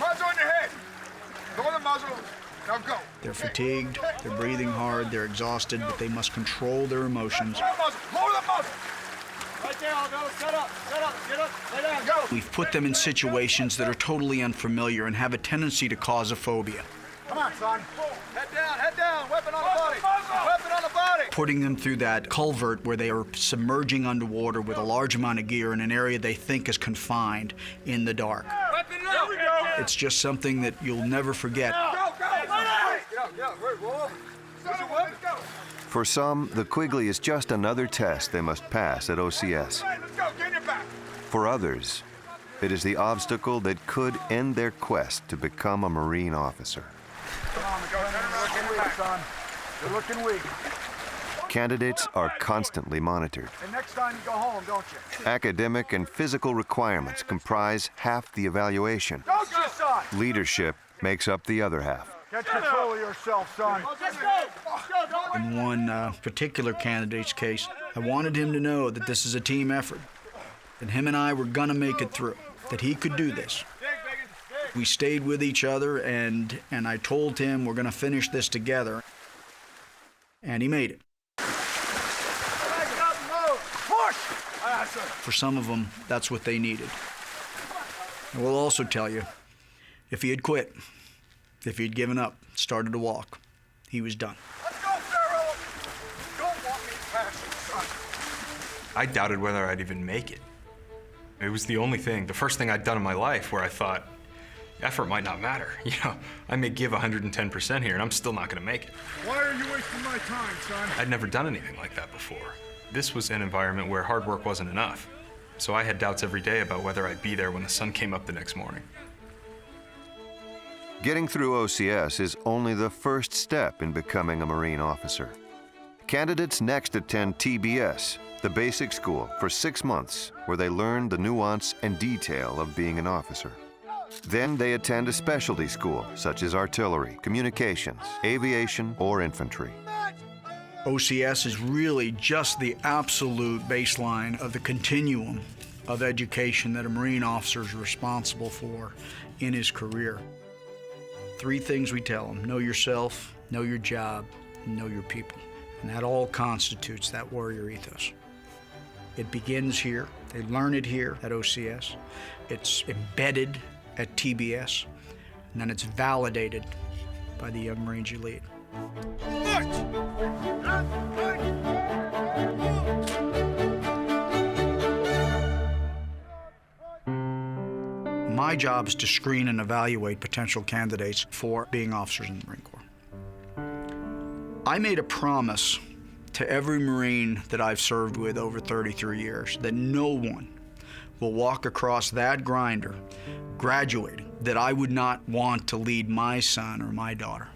Muzzle on your head. Throw the muzzle. Now go. They're fatigued, they're breathing hard, they're exhausted, but they must control their emotions. Lower the muzzle. Lower the muzzle. Right there, I'll go. Set up, get up, lay down, go! We've put them in situations that are totally unfamiliar and have a tendency to cause a phobia. Come on, son. Head down. Weapon on the body. Weapon on the body. Putting them through that culvert where they are submerging underwater with a large amount of gear in an area they think is confined in the dark. Weapon up! Here we go! It's just something that you'll never forget. Go, go. Get out. Hurry, roll over. Let's go. For some, the Quigley is just another test they must pass at OCS. Let's go. Get in your back. For others, it is the obstacle that could end their quest to become a Marine officer. Come on, go. You're looking weak, son. You're looking weak. Candidates are constantly monitored. And next time you go home, don't you? Academic and physical requirements comprise half the evaluation. Don't you, son. Leadership makes up the other half. Get control of yourself, son. Let's go! In one particular candidate's case, I wanted him to know that this is a team effort, that him and I were gonna make it through, that he could do this. We stayed with each other, and I told him we're gonna finish this together, and he made it. For some of them, that's what they needed. I will also tell you, if he had quit, if he had given up, started to walk, he was done. Let's go, Pharaoh. Don't want me past you, son. I doubted whether I'd even make it. It was the only thing, the first thing I'd done in my life where I thought, effort might not matter. You know, I may give 110% here and I'm still not gonna make it. Why are you wasting my time, son? I'd never done anything like that before. This was an environment where hard work wasn't enough. So I had doubts every day about whether I'd be there when the sun came up the next morning. Getting through OCS is only the first step in becoming a Marine officer. Candidates next attend TBS, the basic school, for 6 months, where they learn the nuance and detail of being an officer. Then they attend a specialty school, such as artillery, communications, aviation, or infantry. OCS is really just the absolute baseline of the continuum of education that a Marine officer is responsible for in his career. 3 things we tell them: know yourself, know your job, and know your people. And that all constitutes that warrior ethos. It begins here. They learn it here at OCS. It's embedded at TBS, and then it's validated by the Young Marines you lead. My job is to screen and evaluate potential candidates for being officers in the Marine Corps. I made a promise to every Marine that I've served with over 33 years that no one will walk across that grinder graduating that I would not want to lead my son or my daughter.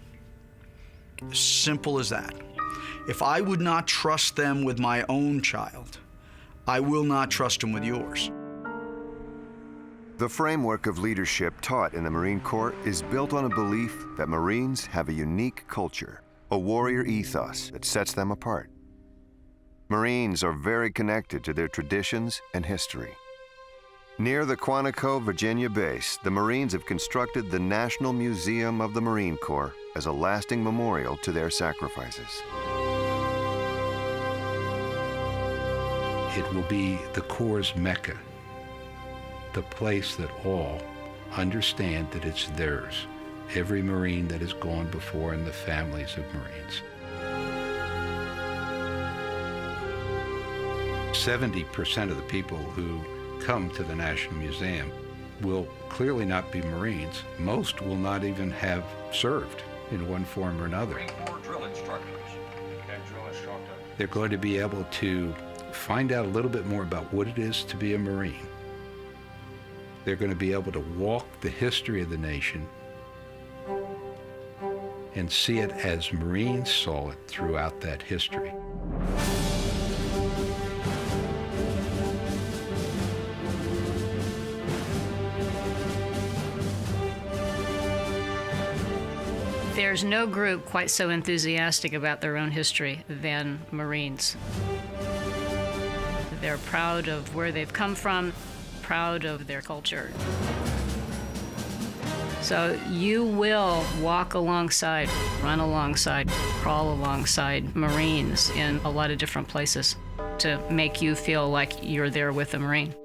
As simple as that. If I would not trust them with my own child, I will not trust them with yours. The framework of leadership taught in the Marine Corps is built on a belief that Marines have a unique culture, a warrior ethos that sets them apart. Marines are very connected to their traditions and history. Near the Quantico, Virginia base, the Marines have constructed the National Museum of the Marine Corps as a lasting memorial to their sacrifices. It will be the Corps' Mecca, the place that all understand that it's theirs, every Marine that has gone before and the families of Marines. 70% of the people who come to the National Museum will clearly not be Marines. Most will not even have served in one form or another. Marine Corps drill instructors. Drill instructor. They're going to be able to find out a little bit more about what it is to be a Marine. They're going to be able to walk the history of the nation and see it as Marines saw it throughout that history. There's no group quite so enthusiastic about their own history than Marines. They're proud of where they've come from, proud of their culture. So you will walk alongside, run alongside, crawl alongside Marines in a lot of different places to make you feel like you're there with a Marine.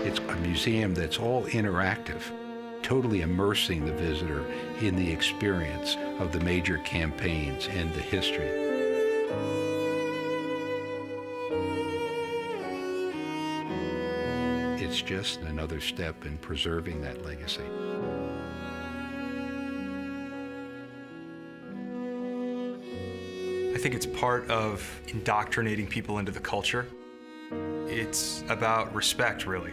It's a museum that's all interactive, totally immersing the visitor in the experience of the major campaigns and the history. It's just another step in preserving that legacy. I think it's part of indoctrinating people into the culture. It's about respect, really.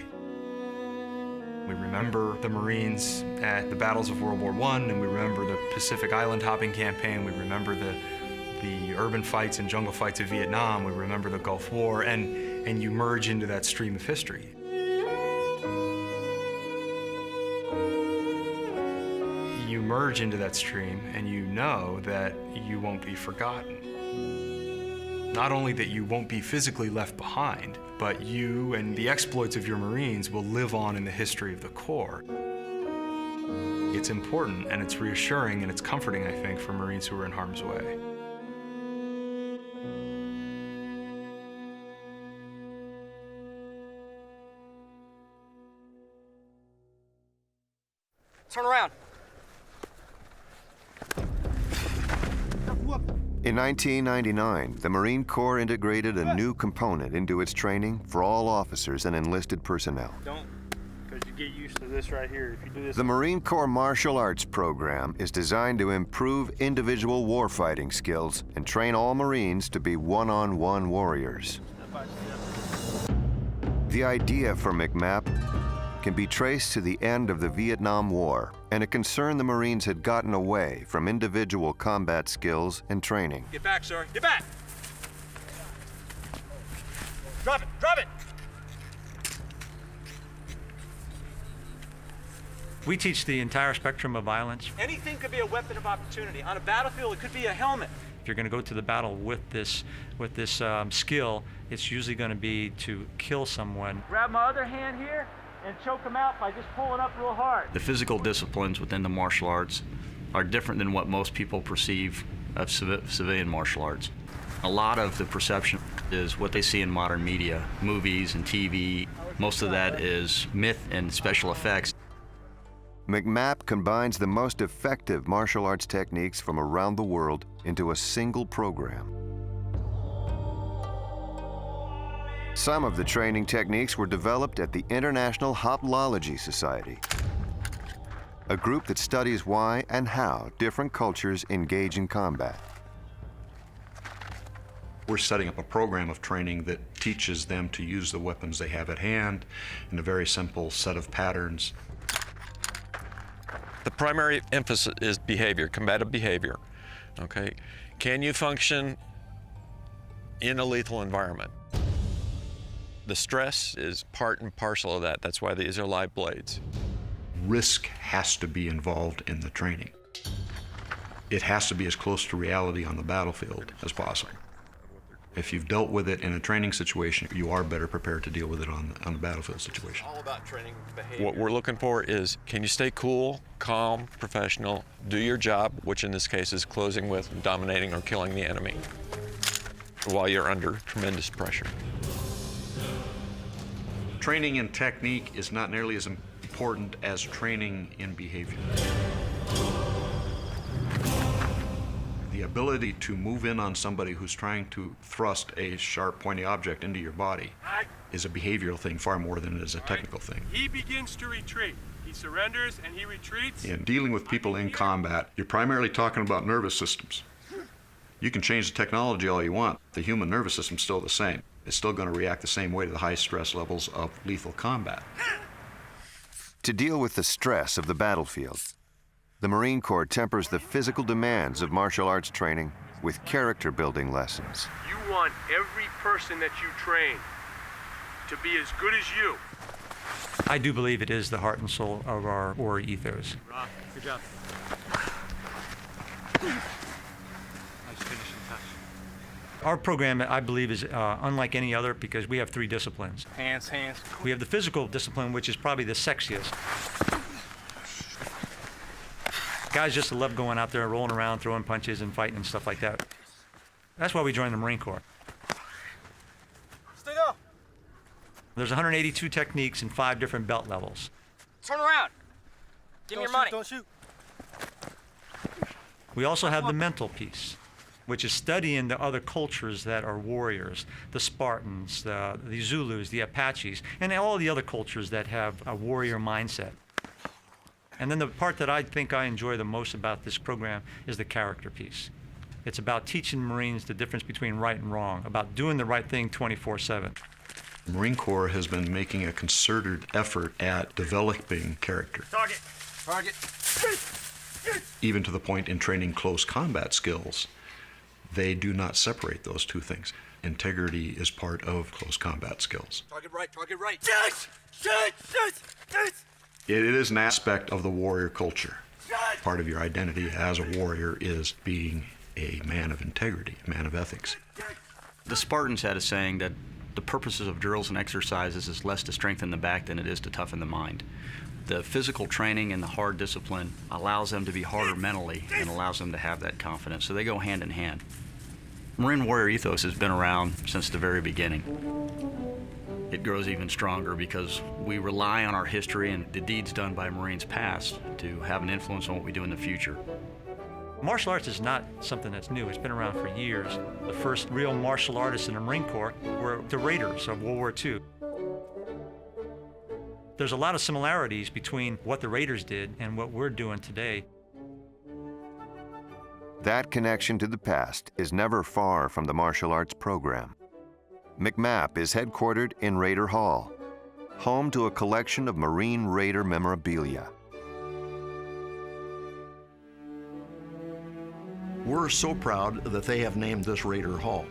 We remember the Marines at the battles of World War I, and we remember the Pacific Island hopping campaign. We remember the urban fights and jungle fights of Vietnam. We remember the Gulf War, and you merge into that stream of history. You merge into that stream, and you know that you won't be forgotten. Not only that you won't be physically left behind, but you and the exploits of your Marines will live on in the history of the Corps. It's important, and it's reassuring, and it's comforting, I think, for Marines who are in harm's way. Turn around. In 1999, the Marine Corps integrated a new component into its training for all officers and enlisted personnel. Don't, because you get used to this right here. If you do this. The Marine Corps Martial Arts program is designed to improve individual warfighting skills and train all Marines to be one-on-one warriors. The idea for McMap can be traced to the end of the Vietnam War and a concern the Marines had gotten away from individual combat skills and training. Get back, sir. Get back. Drop it. Drop it. We teach the entire spectrum of violence. Anything could be a weapon of opportunity. On a battlefield, it could be a helmet. If you're going to go to the battle with this skill, it's usually going to be to kill someone. Grab my other hand here and choke him out by just pulling up real hard. The physical disciplines within the martial arts are different than what most people perceive of civilian martial arts. A lot of the perception is what they see in modern media, movies and TV. Most of that is myth and special effects. McMap combines the most effective martial arts techniques from around the world into a single program. Some of the training techniques were developed at the International Hoplology Society, a group that studies why and how different cultures engage in combat. We're setting up a program of training that teaches them to use the weapons they have at hand in a very simple set of patterns. The primary emphasis is behavior, combative behavior, okay? Can you function in a lethal environment? The stress is part and parcel of that. That's why these are live blades. Risk has to be involved in the training. It has to be as close to reality on the battlefield as possible. If you've dealt with it in a training situation, you are better prepared to deal with it on the battlefield situation. All about training behavior. What we're looking for is, can you stay cool, calm, professional, do your job, which in this case is closing with dominating or killing the enemy, while you're under tremendous pressure. Training in technique is not nearly as important as training in behavior. The ability to move in on somebody who's trying to thrust a sharp, pointy object into your body is a behavioral thing far more than it is a technical thing. He begins to retreat. He surrenders and he retreats. In dealing with people in combat, you're primarily talking about nervous systems. You can change the technology all you want. The human nervous system's still the same. It's still going to react the same way to the high stress levels of lethal combat. To deal with the stress of the battlefield, the Marine Corps tempers the physical demands of martial arts training with character-building lessons. You want every person that you train to be as good as you. I do believe it is the heart and soul of our warrior ethos. Rob, good job. Nice finishing touch. Our program, I believe, is unlike any other because we have 3 disciplines. Hands. We have the physical discipline, which is probably the sexiest. Guys just love going out there, rolling around, throwing punches and fighting and stuff like that. That's why we joined the Marine Corps. Stay up. There's 182 techniques and 5 different belt levels. Turn around. Give me your money. Don't shoot. We also have the mental piece, which is studying the other cultures that are warriors, the Spartans, the Zulus, the Apaches, and all the other cultures that have a warrior mindset. And then the part that I think I enjoy the most about this program is the character piece. It's about teaching Marines the difference between right and wrong, about doing the right thing 24/7. The Marine Corps has been making a concerted effort at developing character. Target. Even to the point in training close combat skills, they do not separate those two things. Integrity is part of close combat skills. Target right. It is an aspect of the warrior culture. Part of your identity as a warrior is being a man of integrity, a man of ethics. The Spartans had a saying that the purposes of drills and exercises is less to strengthen the back than it is to toughen the mind. The physical training and the hard discipline allows them to be harder mentally and allows them to have that confidence. So they go hand in hand. Marine warrior ethos has been around since the very beginning. It grows even stronger because we rely on our history and the deeds done by Marines past to have an influence on what we do in the future. Martial arts is not something that's new. It's been around for years. The first real martial artists in the Marine Corps were the Raiders of World War II. There's a lot of similarities between what the Raiders did and what we're doing today. That connection to the past is never far from the martial arts program. McMap is headquartered in Raider Hall, home to a collection of Marine Raider memorabilia. We're so proud that they have named this Raider Hall.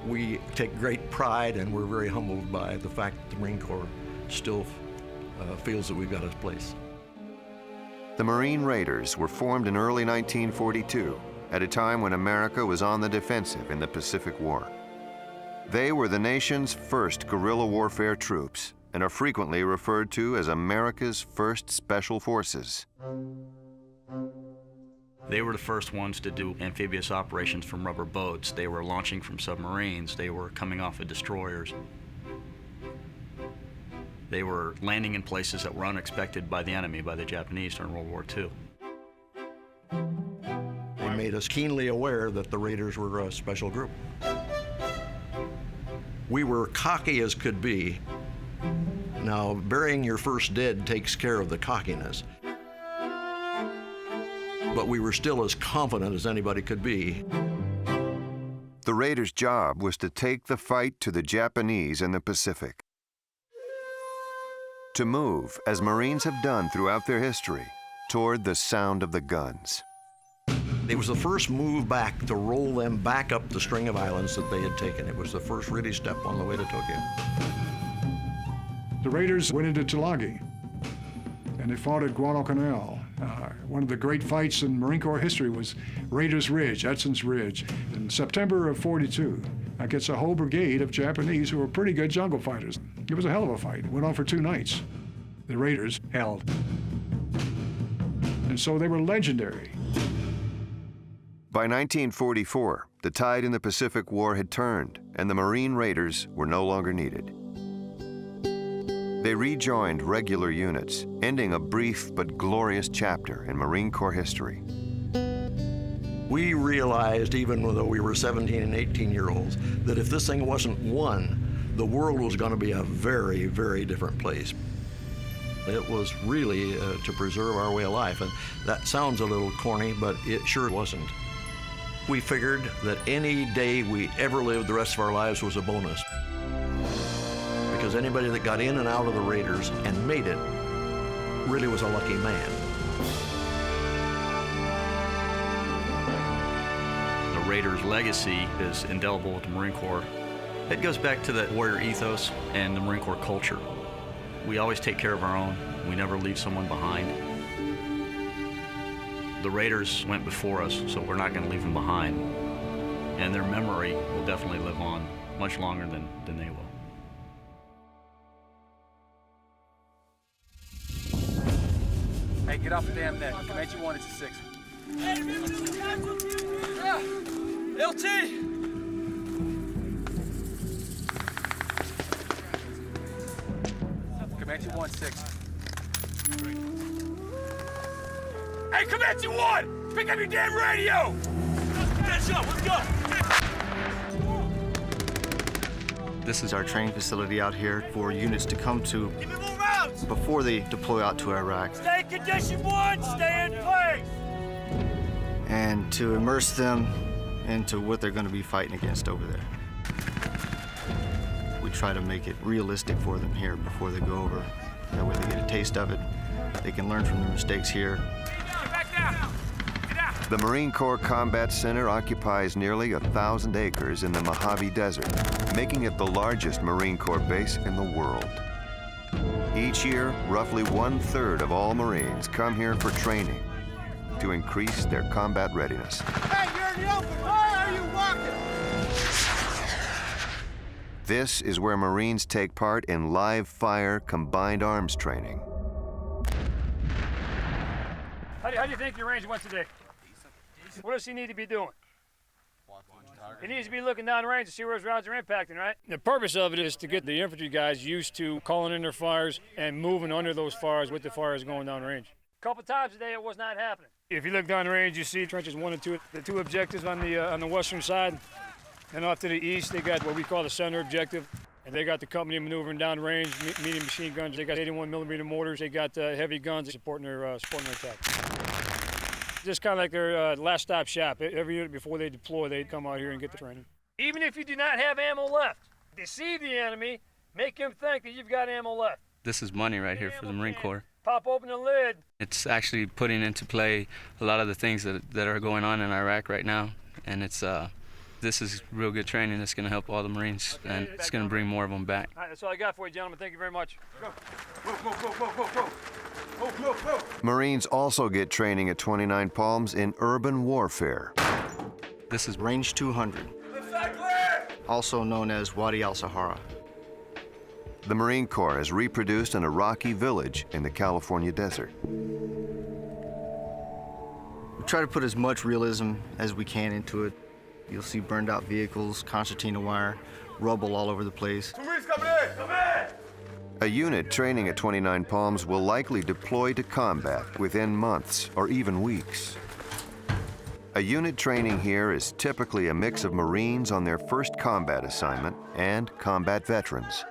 We take great pride and we're very humbled by the fact that the Marine Corps still feels that we've got a place. The Marine Raiders were formed in early 1942, at a time when America was on the defensive in the Pacific War. They were the nation's first guerrilla warfare troops and are frequently referred to as America's first special forces. They were the first ones to do amphibious operations from rubber boats. They were launching from submarines. They were coming off of destroyers. They were landing in places that were unexpected by the enemy, by the Japanese during World War II. They made us keenly aware that the Raiders were a special group. We were cocky as could be. Now, burying your first dead takes care of the cockiness. But we were still as confident as anybody could be. The Raiders' job was to take the fight to the Japanese in the Pacific. To move, as Marines have done throughout their history, toward the sound of the guns. It was the first move back to roll them back up the string of islands that they had taken. It was the first really step on the way to Tokyo. The Raiders went into Tulagi, and they fought at Guadalcanal. One of the great fights in Marine Corps history was Raiders Ridge, Edson's Ridge, in September of '42. Against a whole brigade of Japanese who were pretty good jungle fighters. It was a hell of a fight. It went on for 2 nights. The Raiders held. And so they were legendary. By 1944, the tide in the Pacific War had turned, and the Marine Raiders were no longer needed. They rejoined regular units, ending a brief but glorious chapter in Marine Corps history. We realized, even though we were 17 and 18-year-olds, that if this thing wasn't won, the world was going to be a very, very different place. It was really to preserve our way of life, and that sounds a little corny, but it sure wasn't. We figured that any day we ever lived the rest of our lives was a bonus, because anybody that got in and out of the Raiders and made it really was a lucky man. The Raiders' legacy is indelible with the Marine Corps. It goes back to the warrior ethos and the Marine Corps culture. We always take care of our own. We never leave someone behind. The Raiders went before us, so we're not going to leave them behind. And their memory will definitely live on much longer than they will. Hey, get off the damn net. Comanche 1, it's a 6. Yeah. LT! Comanche 1, 6. Hey, Comanche 1! Pick up your damn radio! Catch up, let's go! This is our training facility out here for units to come to before they deploy out to Iraq. Stay in condition 1, stay in place! And to immerse them into what they're going to be fighting against over there. We try to make it realistic for them here before they go over. That way they get a taste of it. They can learn from their mistakes here. The Marine Corps Combat Center occupies nearly 1,000 acres in the Mojave Desert, making it the largest Marine Corps base in the world. Each year, roughly 1/3 of all Marines come here for training to increase their combat readiness. Hey, you're in the open! Why are you walking? This is where Marines take part in live fire combined arms training. How do you think your range went today? What does he need to be doing? He needs to be looking down the range to see where his rounds are impacting, right? The purpose of it is to get the infantry guys used to calling in their fires and moving under those fires with the fires going down the range. A couple times a day it was not happening. If you look down the range, you see trenches 1 and 2. The 2 objectives on the western side. And off to the east, they got what we call the center objective. And they got the company maneuvering down range, medium machine guns. They got 81mm mortars. They got heavy guns supporting their attack. Just kind of like their last stop shop. Every unit before they deploy, they come out here and get the training. Even if you do not have ammo left, deceive the enemy, make him think that you've got ammo left. This is money right here for the Marine Corps. Pop open the lid. It's actually putting into play a lot of the things that are going on in Iraq right now, and this is real good training that's going to help all the Marines, and it's going to bring more of them back. All right, that's all I got for you, gentlemen. Thank you very much. Go. Marines also get training at 29 Palms in urban warfare. This is Range 200, also known as Wadi al-Sahara. The Marine Corps has reproduced an Iraqi village in the California desert. We try to put as much realism as we can into it. You'll see burned out vehicles, concertina wire, rubble all over the place. A unit training at 29 Palms will likely deploy to combat within months or even weeks. A unit training here is typically a mix of Marines on their first combat assignment and combat veterans.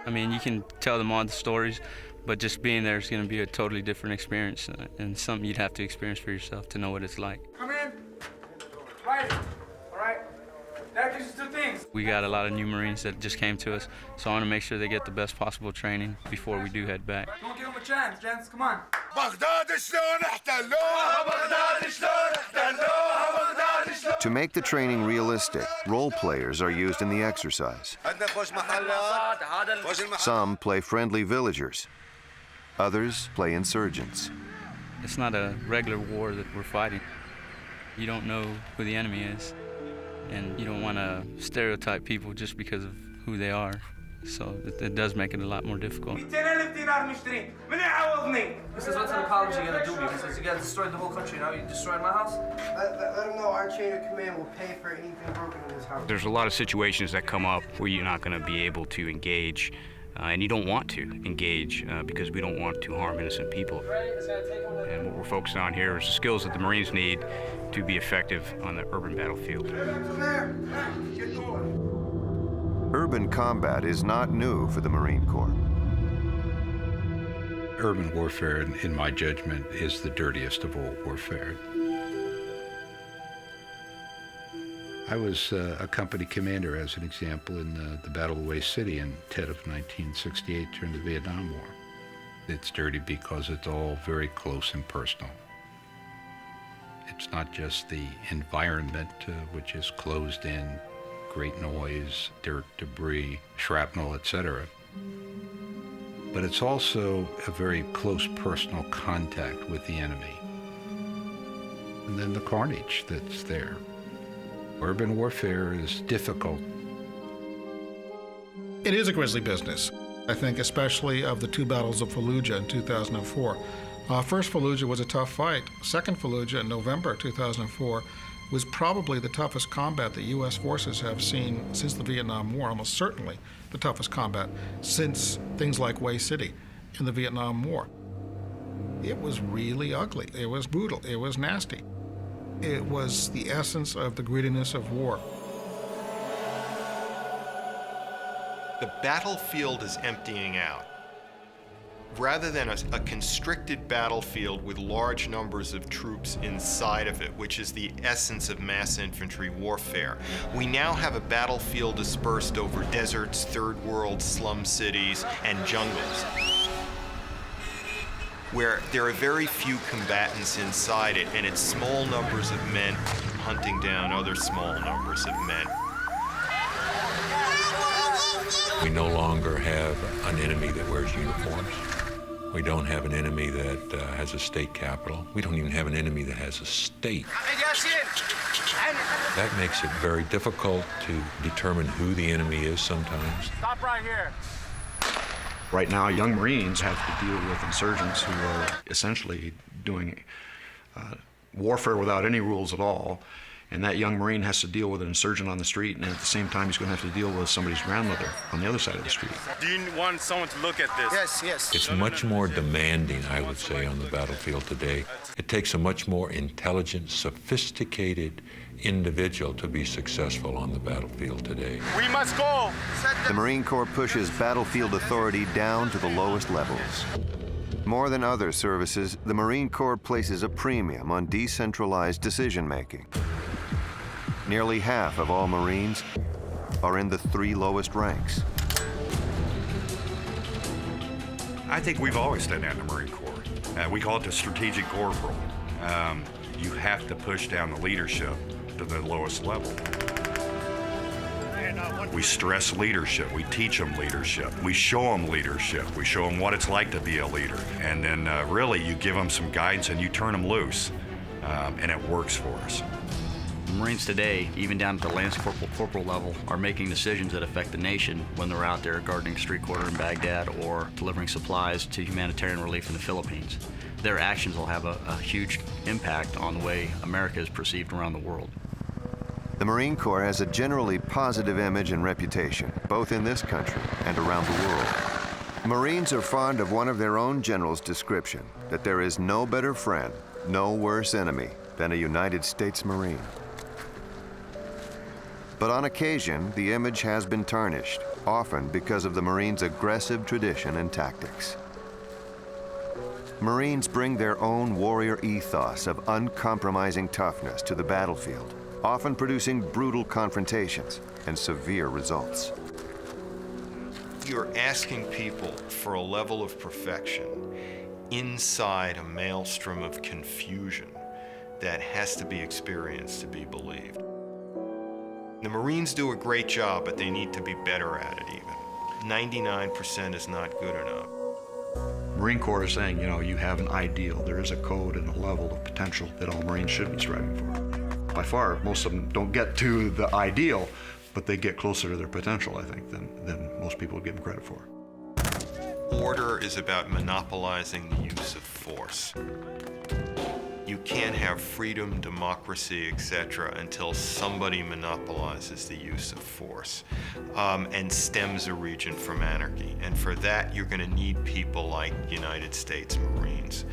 I mean, you can tell them all the stories, but just being there is going to be a totally different experience and something you'd have to experience for yourself to know what it's like. Come in. Right. All right. That gives you 2 things. We got a lot of new Marines that just came to us, so I want to make sure they get the best possible training before we do head back. Don't give them a chance, gents. Come on. To make the training realistic, role players are used in the exercise. Some play friendly villagers. Others play insurgents. It's not a regular war that we're fighting. You don't know who the enemy is, and you don't want to stereotype people just because of who they are. So it does make it a lot more difficult. He says, what sort of college are you going to do? He says, you guys destroyed the whole country, now you destroyed my house? Let him know our chain of command will pay for anything broken in this house. There's a lot of situations that come up where you're not going to be able to engage, and you don't want to engage because we don't want to harm innocent people. And what we're focusing on here is the skills that the Marines need to be effective on the urban battlefield. Urban combat is not new for the Marine Corps. Urban warfare, in my judgment, is the dirtiest of all warfare. I was a company commander, as an example, in the Battle of Way City in Tet of 1968 during the Vietnam War. It's dirty because it's all very close and personal. It's not just the environment, which is closed in, great noise, dirt, debris, shrapnel, etc. But it's also a very close personal contact with the enemy. And then the carnage that's there. Urban warfare is difficult. It is a grisly business. I think especially of the 2 battles of Fallujah in 2004. First Fallujah was a tough fight. Second Fallujah in November 2004 was probably the toughest combat that U.S. forces have seen since the Vietnam War, almost certainly the toughest combat since things like Way City in the Vietnam War. It was really ugly. It was brutal. It was nasty. It was the essence of the grittiness of war. The battlefield is emptying out. Rather than a constricted battlefield with large numbers of troops inside of it, which is the essence of mass infantry warfare, we now have a battlefield dispersed over deserts, third world slum cities, and jungles, where there are very few combatants inside it, and it's small numbers of men hunting down other small numbers of men. We no longer have an enemy that wears uniforms. We don't have an enemy that has a state capital. We don't even have an enemy that has a state. That makes it very difficult to determine who the enemy is sometimes. Stop right here. Right now, young Marines have to deal with insurgents who are essentially doing warfare without any rules at all, And that young Marine has to deal with an insurgent on the street, and at the same time he's going to have to deal with somebody's grandmother on the other side of the street. Do you want someone to look at this? Yes, yes. It's much more demanding, I would say, on the battlefield today. It takes a much more intelligent, sophisticated individual to be successful on the battlefield today. We must go! The Marine Corps pushes battlefield authority down to the lowest levels. More than other services, the Marine Corps places a premium on decentralized decision-making. Nearly half of all Marines are in the 3 lowest ranks. I think we've always done that in the Marine Corps. We call it the strategic corporal. You have to push down the leadership to the lowest level. We stress leadership. We teach them leadership. We show them leadership. We show them what it's like to be a leader. And then really you give them some guidance and you turn them loose. And it works for us. Marines today, even down at the lance corporal level, are making decisions that affect the nation when they're out there guarding a street corner in Baghdad or delivering supplies to humanitarian relief in the Philippines. Their actions will have a huge impact on the way America is perceived around the world. The Marine Corps has a generally positive image and reputation, both in this country and around the world. Marines are fond of one of their own generals' description, that there is no better friend, no worse enemy than a United States Marine. But on occasion, the image has been tarnished, often because of the Marines' aggressive tradition and tactics. Marines bring their own warrior ethos of uncompromising toughness to the battlefield, often producing brutal confrontations and severe results. You're asking people for a level of perfection inside a maelstrom of confusion that has to be experienced to be believed. The Marines do a great job, but they need to be better at it even. 99% is not good enough. Marine Corps is saying, you know, you have an ideal. There is a code and a level of potential that all Marines should be striving for. By far, most of them don't get to the ideal, but they get closer to their potential, I think, than most people give them credit for. Order is about monopolizing the use of force. You can't have freedom, democracy, etc. until somebody monopolizes the use of force and stems a region from anarchy. And for that, you're going to need people like United States Marines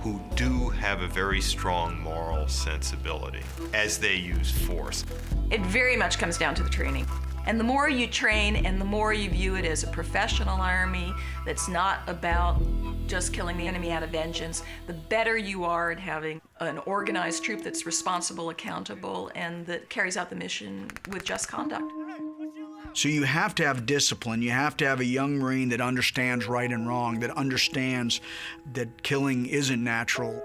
who do have a very strong moral sensibility as they use force. It very much comes down to the training. And the more you train and the more you view it as a professional army that's not about just killing the enemy out of vengeance, the better you are at having an organized troop that's responsible, accountable, and that carries out the mission with just conduct. So you have to have discipline. You have to have a young Marine that understands right and wrong, that understands that killing isn't natural.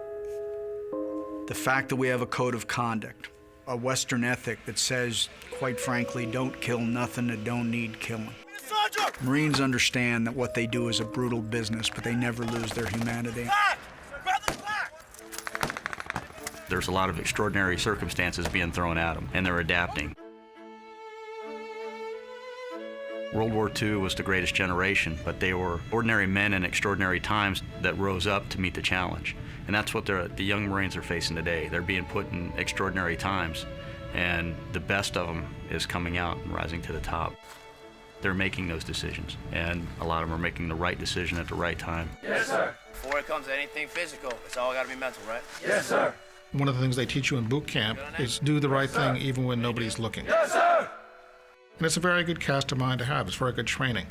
The fact that we have a code of conduct, a Western ethic that says, quite frankly, don't kill nothing that don't need killing. Marines understand that what they do is a brutal business, but they never lose their humanity. There's a lot of extraordinary circumstances being thrown at them, and they're adapting. World War II was the greatest generation, but they were ordinary men in extraordinary times that rose up to meet the challenge. And that's what the young Marines are facing today. They're being put in extraordinary times, and the best of them is coming out and rising to the top. They're making those decisions, and a lot of them are making the right decision at the right time. Yes, sir. Before it comes to anything physical, it's all got to be mental, right? Yes, sir. One of the things they teach you in boot camp is do the right thing even when nobody's looking. Yes, sir. And it's a very good cast of mind to have. It's very good training.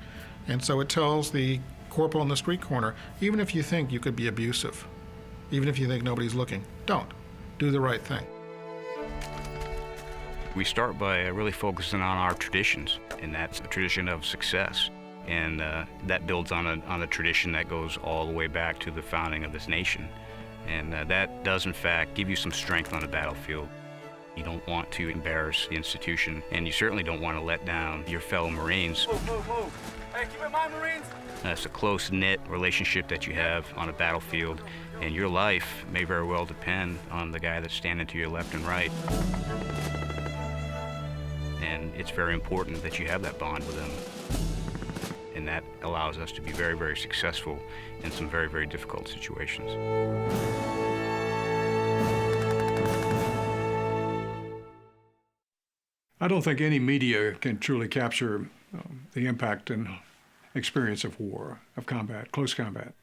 And so it tells the corporal in the street corner, even if you think you could be abusive, even if you think nobody's looking, don't. Do the right thing. We start by really focusing on our traditions, and that's the tradition of success. And that builds on a tradition that goes all the way back to the founding of this nation. And that does, in fact, give you some strength on the battlefield. You don't want to embarrass the institution, and you certainly don't want to let down your fellow Marines. Whoa, whoa, whoa. Hey, keep in mind, Marines. It's a close-knit relationship that you have on a battlefield, and your life may very well depend on the guy that's standing to your left and right. And it's very important that you have that bond with them. And that allows us to be very, very successful in some very, very difficult situations. I don't think any media can truly capture the impact and experience of war, of combat, close combat,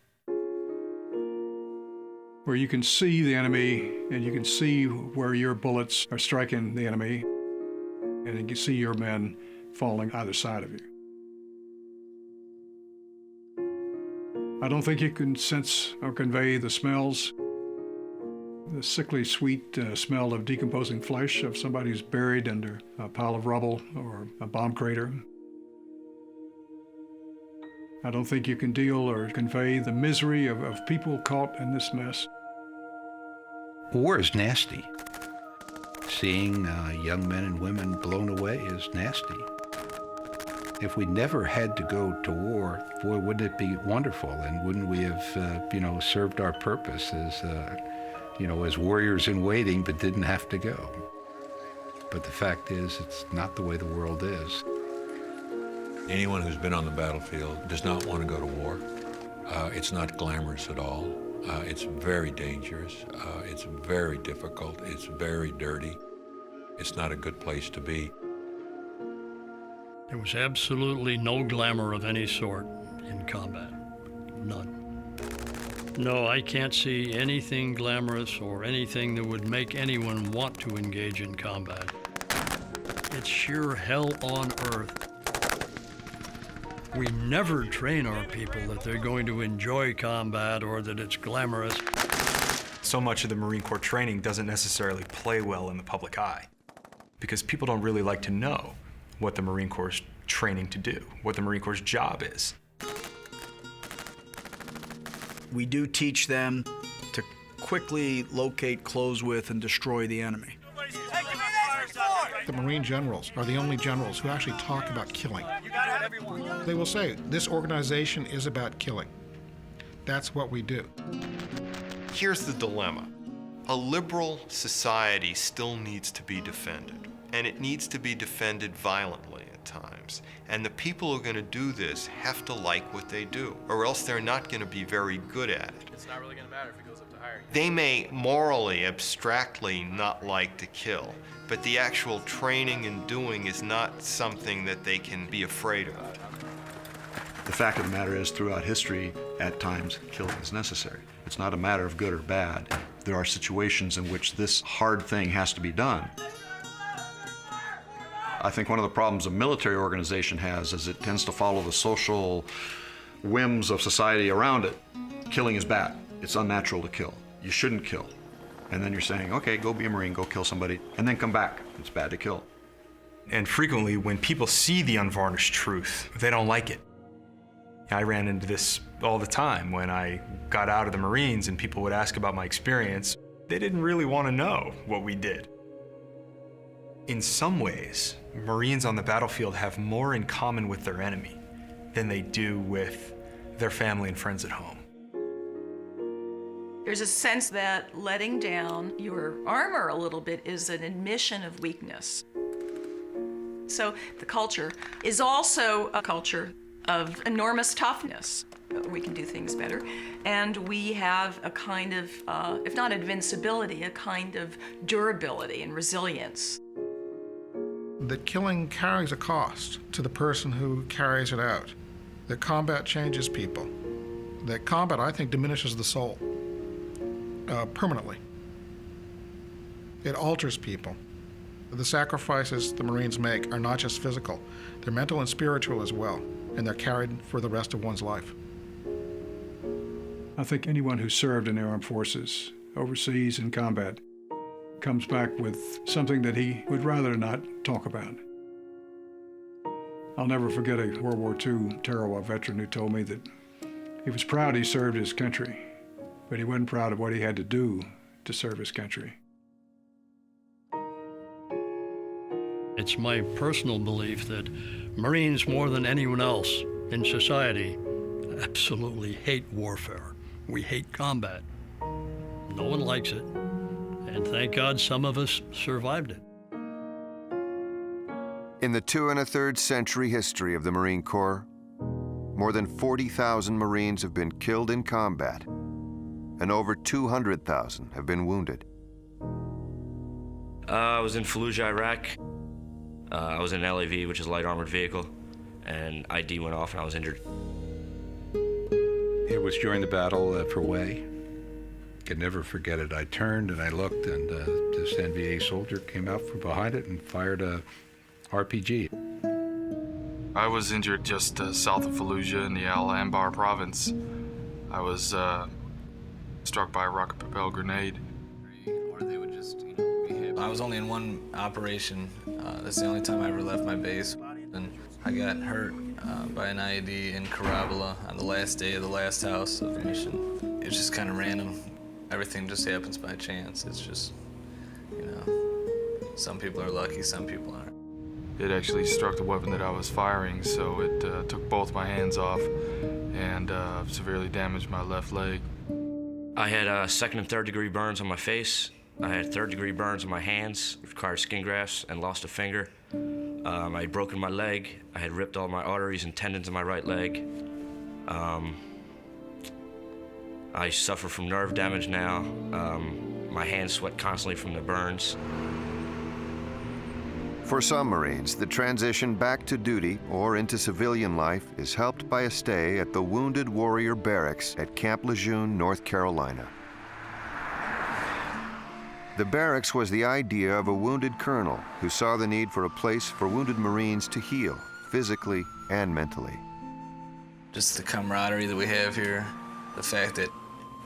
where you can see the enemy and you can see where your bullets are striking the enemy, and you can see your men falling either side of you. I don't think you can sense or convey the smells, the sickly sweet smell of decomposing flesh of somebody who's buried under a pile of rubble or a bomb crater. I don't think you can deal or convey the misery of people caught in this mess. War is nasty. Seeing young men and women blown away is nasty. If we never had to go to war, boy, wouldn't it be wonderful? And wouldn't we have, served our purpose as, as warriors in waiting, but didn't have to go? But the fact is, it's not the way the world is. Anyone who's been on the battlefield does not want to go to war. It's not glamorous at all. It's very dangerous. It's very difficult. It's very dirty. It's not a good place to be. There was absolutely no glamour of any sort in combat. None. No, I can't see anything glamorous or anything that would make anyone want to engage in combat. It's sheer hell on earth. We never train our people that they're going to enjoy combat or that it's glamorous. So much of the Marine Corps training doesn't necessarily play well in the public eye because people don't really like to know what the Marine Corps is training to do, what the Marine Corps' job is. We do teach them to quickly locate, close with, and destroy the enemy. The Marine generals are the only generals who actually talk about killing. They will say, this organization is about killing. That's what we do. Here's the dilemma. A liberal society still needs to be defended, and it needs to be defended violently at times. And the people who are going to do this have to like what they do, or else they're not going to be very good at it. It's not really going to matter if it goes up to higher. They may morally, abstractly not like to kill, but the actual training and doing is not something that they can be afraid of. The fact of the matter is, throughout history, at times, killing is necessary. It's not a matter of good or bad. There are situations in which this hard thing has to be done. I think one of the problems a military organization has is it tends to follow the social whims of society around it. Killing is bad. It's unnatural to kill. You shouldn't kill. And then you're saying, okay, go be a Marine, go kill somebody, and then come back. It's bad to kill. And frequently, when people see the unvarnished truth, they don't like it. I ran into this all the time when I got out of the Marines and people would ask about my experience. They didn't really want to know what we did. In some ways, Marines on the battlefield have more in common with their enemy than they do with their family and friends at home. There's a sense that letting down your armor a little bit is an admission of weakness. So the culture is also a culture of enormous toughness. We can do things better. And we have a kind of, if not invincibility, a kind of durability and resilience. That killing carries a cost to the person who carries it out. That combat changes people. That combat, I think, diminishes the soul permanently. It alters people. The sacrifices the Marines make are not just physical, they're mental and spiritual as well, and they're carried for the rest of one's life. I think anyone who served in the armed forces, overseas in combat, comes back with something that he would rather not talk about. I'll never forget a World War II Tarawa veteran who told me that he was proud he served his country, but he wasn't proud of what he had to do to serve his country. It's my personal belief that Marines, more than anyone else in society, absolutely hate warfare. We hate combat. No one likes it. And thank God some of us survived it. In the 2 1/3 century history of the Marine Corps, more than 40,000 Marines have been killed in combat, and over 200,000 have been wounded. I was in Fallujah, Iraq. I was in an LAV, which is a light armored vehicle, and ID went off and I was injured. It was during the battle for Way. Could never forget it. I turned and I looked, and this NVA soldier came out from behind it and fired a RPG. I was injured just south of Fallujah in the Al Anbar province. I was struck by a rocket-propelled grenade. I was only in one operation. That's the only time I ever left my base. And I got hurt by an IED in Karabola on the last day of the last house of the mission. It's just kind of random. Everything just happens by chance. It's just, you know, some people are lucky, some people aren't. It actually struck the weapon that I was firing, so it took both my hands off and severely damaged my left leg. I had second and third degree burns on my face. I had third degree burns on my hands, required skin grafts, and lost a finger. I had broken my leg. I had ripped all my arteries and tendons in my right leg. I suffer from nerve damage now. My hands sweat constantly from the burns. For some Marines, the transition back to duty or into civilian life is helped by a stay at the Wounded Warrior Barracks at Camp Lejeune, North Carolina. The barracks was the idea of a wounded colonel who saw the need for a place for wounded Marines to heal, physically and mentally. Just the camaraderie that we have here, the fact that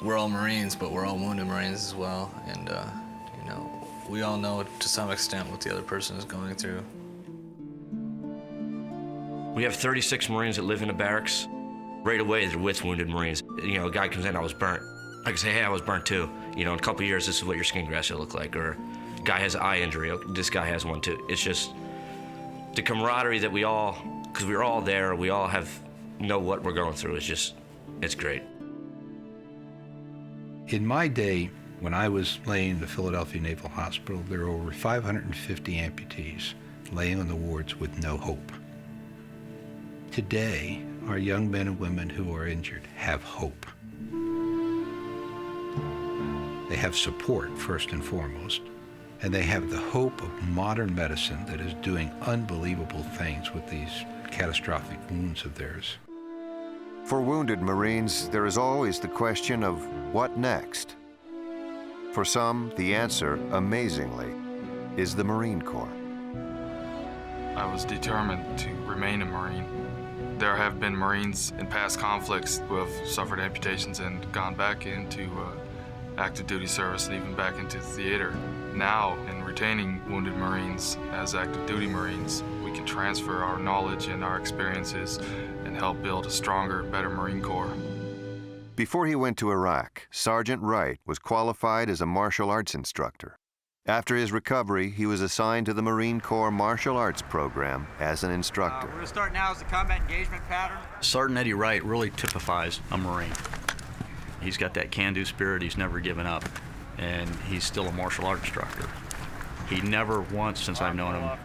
we're all Marines, but we're all wounded Marines as well, and you know, we all know to some extent what the other person is going through. We have 36 Marines that live in the barracks. Right away, they're with wounded Marines. You know, a guy comes in, I was burnt. I can say, hey, I was burnt too. You know, in a couple of years, this is what your skin grafts will look like. Or guy has an eye injury, this guy has one too. It's just the camaraderie that we all, because we're all there, we all know what we're going through. It's great. In my day, when I was laying in the Philadelphia Naval Hospital, there were over 550 amputees laying on the wards with no hope. Today, our young men and women who are injured have hope. They have support, first and foremost, and they have the hope of modern medicine that is doing unbelievable things with these catastrophic wounds of theirs. For wounded Marines, there is always the question of what next? For some, the answer, amazingly, is the Marine Corps. I was determined to remain a Marine. There have been Marines in past conflicts who have suffered amputations and gone back into active duty service and even back into the theater. Now, in retaining wounded Marines as active duty Marines, we can transfer our knowledge and our experiences and help build a stronger, better Marine Corps. Before he went to Iraq, Sergeant Wright was qualified as a martial arts instructor. After his recovery, he was assigned to the Marine Corps Martial Arts Program as an instructor. We're going to start now as the combat engagement pattern. Sergeant Eddie Wright really typifies a Marine. He's got that can-do spirit, he's never given up, and he's still a martial arts instructor. He never once, since I've known him,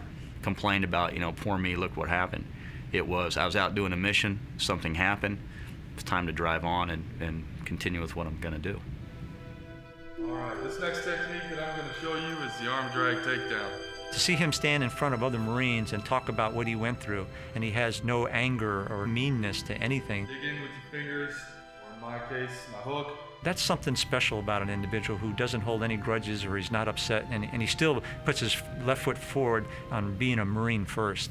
complained about, you know, poor me, look what happened. It was, I was out doing a mission, something happened, it's time to drive on and continue with what I'm gonna do. All right, this next technique that I'm gonna show you is the arm drag takedown. To see him stand in front of other Marines and talk about what he went through, and he has no anger or meanness to anything. Dig in with your fingers, or in my case, my hook. That's something special about an individual who doesn't hold any grudges or he's not upset, and he still puts his left foot forward on being a Marine first.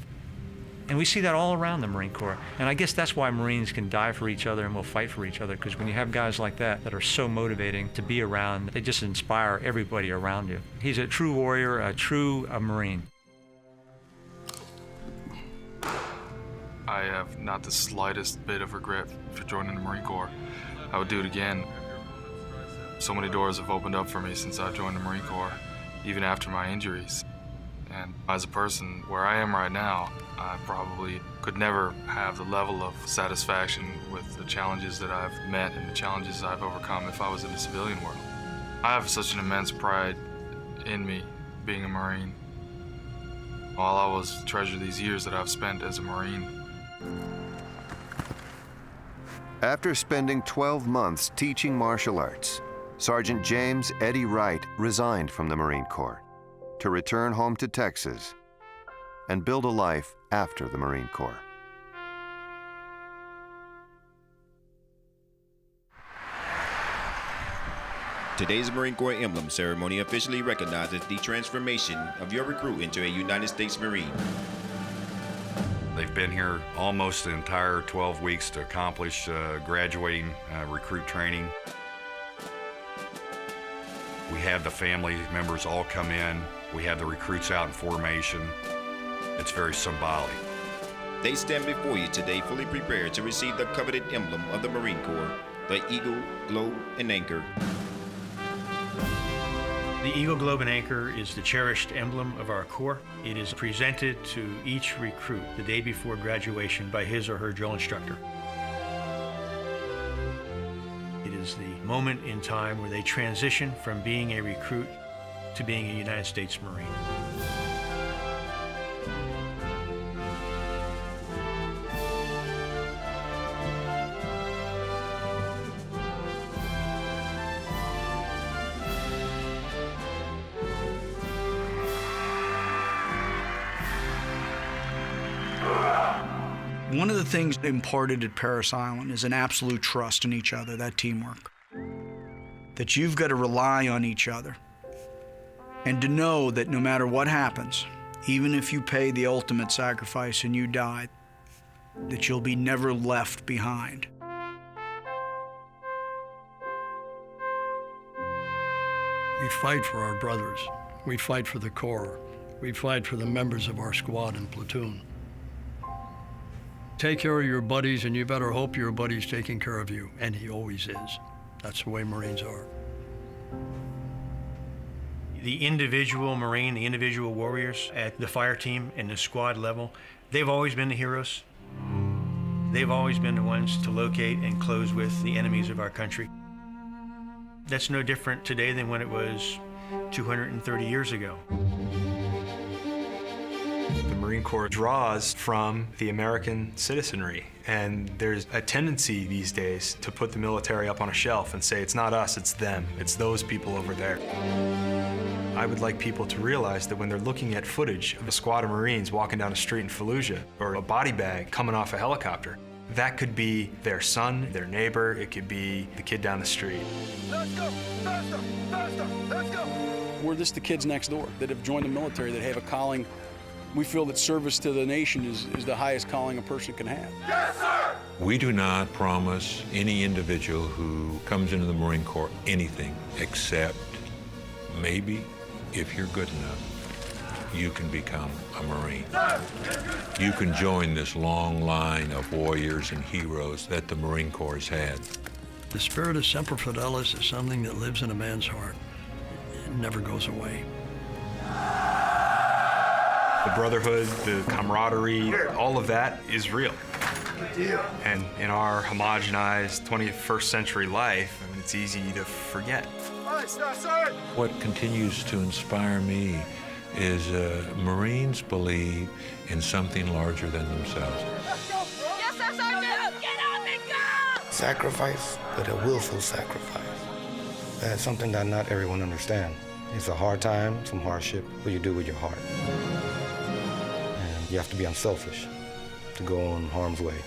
And we see that all around the Marine Corps. And I guess that's why Marines can die for each other and will fight for each other, because when you have guys like that are so motivating to be around, they just inspire everybody around you. He's a true warrior, a true Marine. I have not the slightest bit of regret for joining the Marine Corps. I would do it again. So many doors have opened up for me since I joined the Marine Corps, even after my injuries. And as a person where I am right now, I probably could never have the level of satisfaction with the challenges that I've met and the challenges I've overcome if I was in the civilian world. I have such an immense pride in me being a Marine. I'll always treasure these years that I've spent as a Marine. After spending 12 months teaching martial arts, Sergeant James Eddie Wright resigned from the Marine Corps to return home to Texas and build a life after the Marine Corps. Today's Marine Corps emblem ceremony officially recognizes the transformation of your recruit into a United States Marine. They've been here almost the entire 12 weeks to accomplish graduating recruit training. We have the family members all come in. We have the recruits out in formation. It's very symbolic. They stand before you today fully prepared to receive the coveted emblem of the Marine Corps, the Eagle, Globe, and Anchor. The Eagle, Globe, and Anchor is the cherished emblem of our Corps. It is presented to each recruit the day before graduation by his or her drill instructor. It is the moment in time where they transition from being a recruit to being a United States Marine. One of the things imparted at Parris Island is an absolute trust in each other, that teamwork. That you've got to rely on each other. And to know that no matter what happens, even if you pay the ultimate sacrifice and you die, that you'll be never left behind. We fight for our brothers. We fight for the Corps. We fight for the members of our squad and platoon. Take care of your buddies, and you better hope your buddy's taking care of you, and he always is. That's the way Marines are. The individual Marine, the individual warriors at the fire team and the squad level, they've always been the heroes. They've always been the ones to locate and close with the enemies of our country. That's no different today than when it was 230 years ago. The Marine Corps draws from the American citizenry, and there's a tendency these days to put the military up on a shelf and say, it's not us, it's them, it's those people over there. I would like people to realize that when they're looking at footage of a squad of Marines walking down a street in Fallujah, or a body bag coming off a helicopter, that could be their son, their neighbor, it could be the kid down the street. Let's go! Faster! Faster! Let's go! We're just the kids next door that have joined the military, that have a calling. We feel that service to the nation is the highest calling a person can have. Yes, sir! We do not promise any individual who comes into the Marine Corps anything except maybe if you're good enough, you can become a Marine. You can join this long line of warriors and heroes that the Marine Corps has had. The spirit of Semper Fidelis is something that lives in a man's heart. It never goes away. The brotherhood, the camaraderie, all of that is real. And in our homogenized 21st century life, I mean, it's easy to forget. What continues to inspire me is Marines believe in something larger than themselves. Yes, sir, Sergeant! Get up and go! Sacrifice, but a willful sacrifice. That's something that not everyone understands. It's a hard time, some hardship, but you do with your heart. And you have to be unselfish to go on harm's way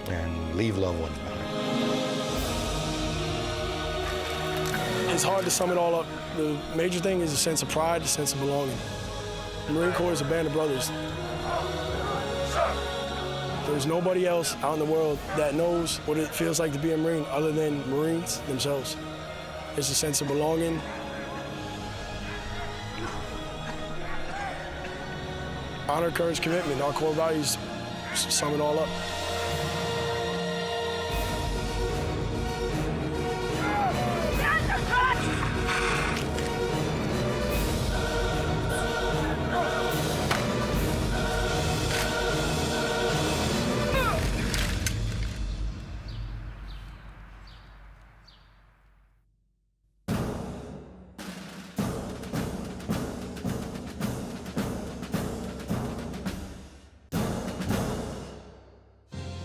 and leave loved ones behind. It's hard to sum it all up. The major thing is a sense of pride, a sense of belonging. The Marine Corps is a band of brothers. There's nobody else out in the world that knows what it feels like to be a Marine other than Marines themselves. It's a sense of belonging. Honor, courage, commitment, our core values sum it all up.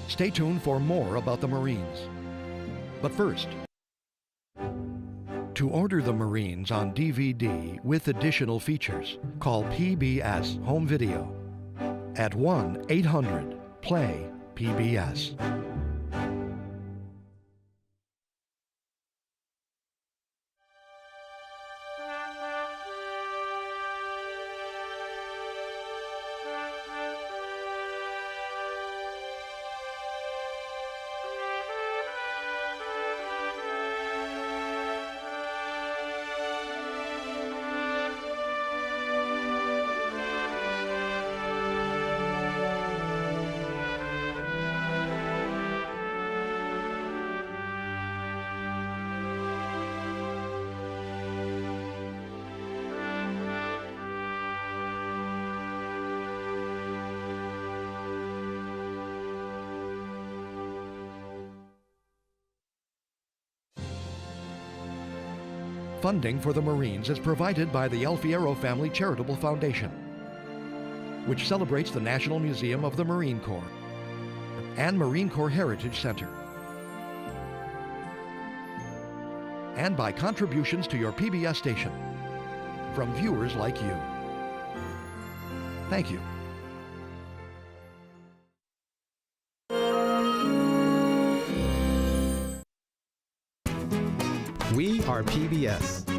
Stay tuned for more about the Marines. But first, To order the Marines on DVD with additional features, call PBS Home Video at 1-800-PLAY-PBS. Funding for the Marines is provided by the El Fierro Family Charitable Foundation, which celebrates the National Museum of the Marine Corps and Marine Corps Heritage Center, and by contributions to your PBS station from viewers like you. Thank you. We are PBS.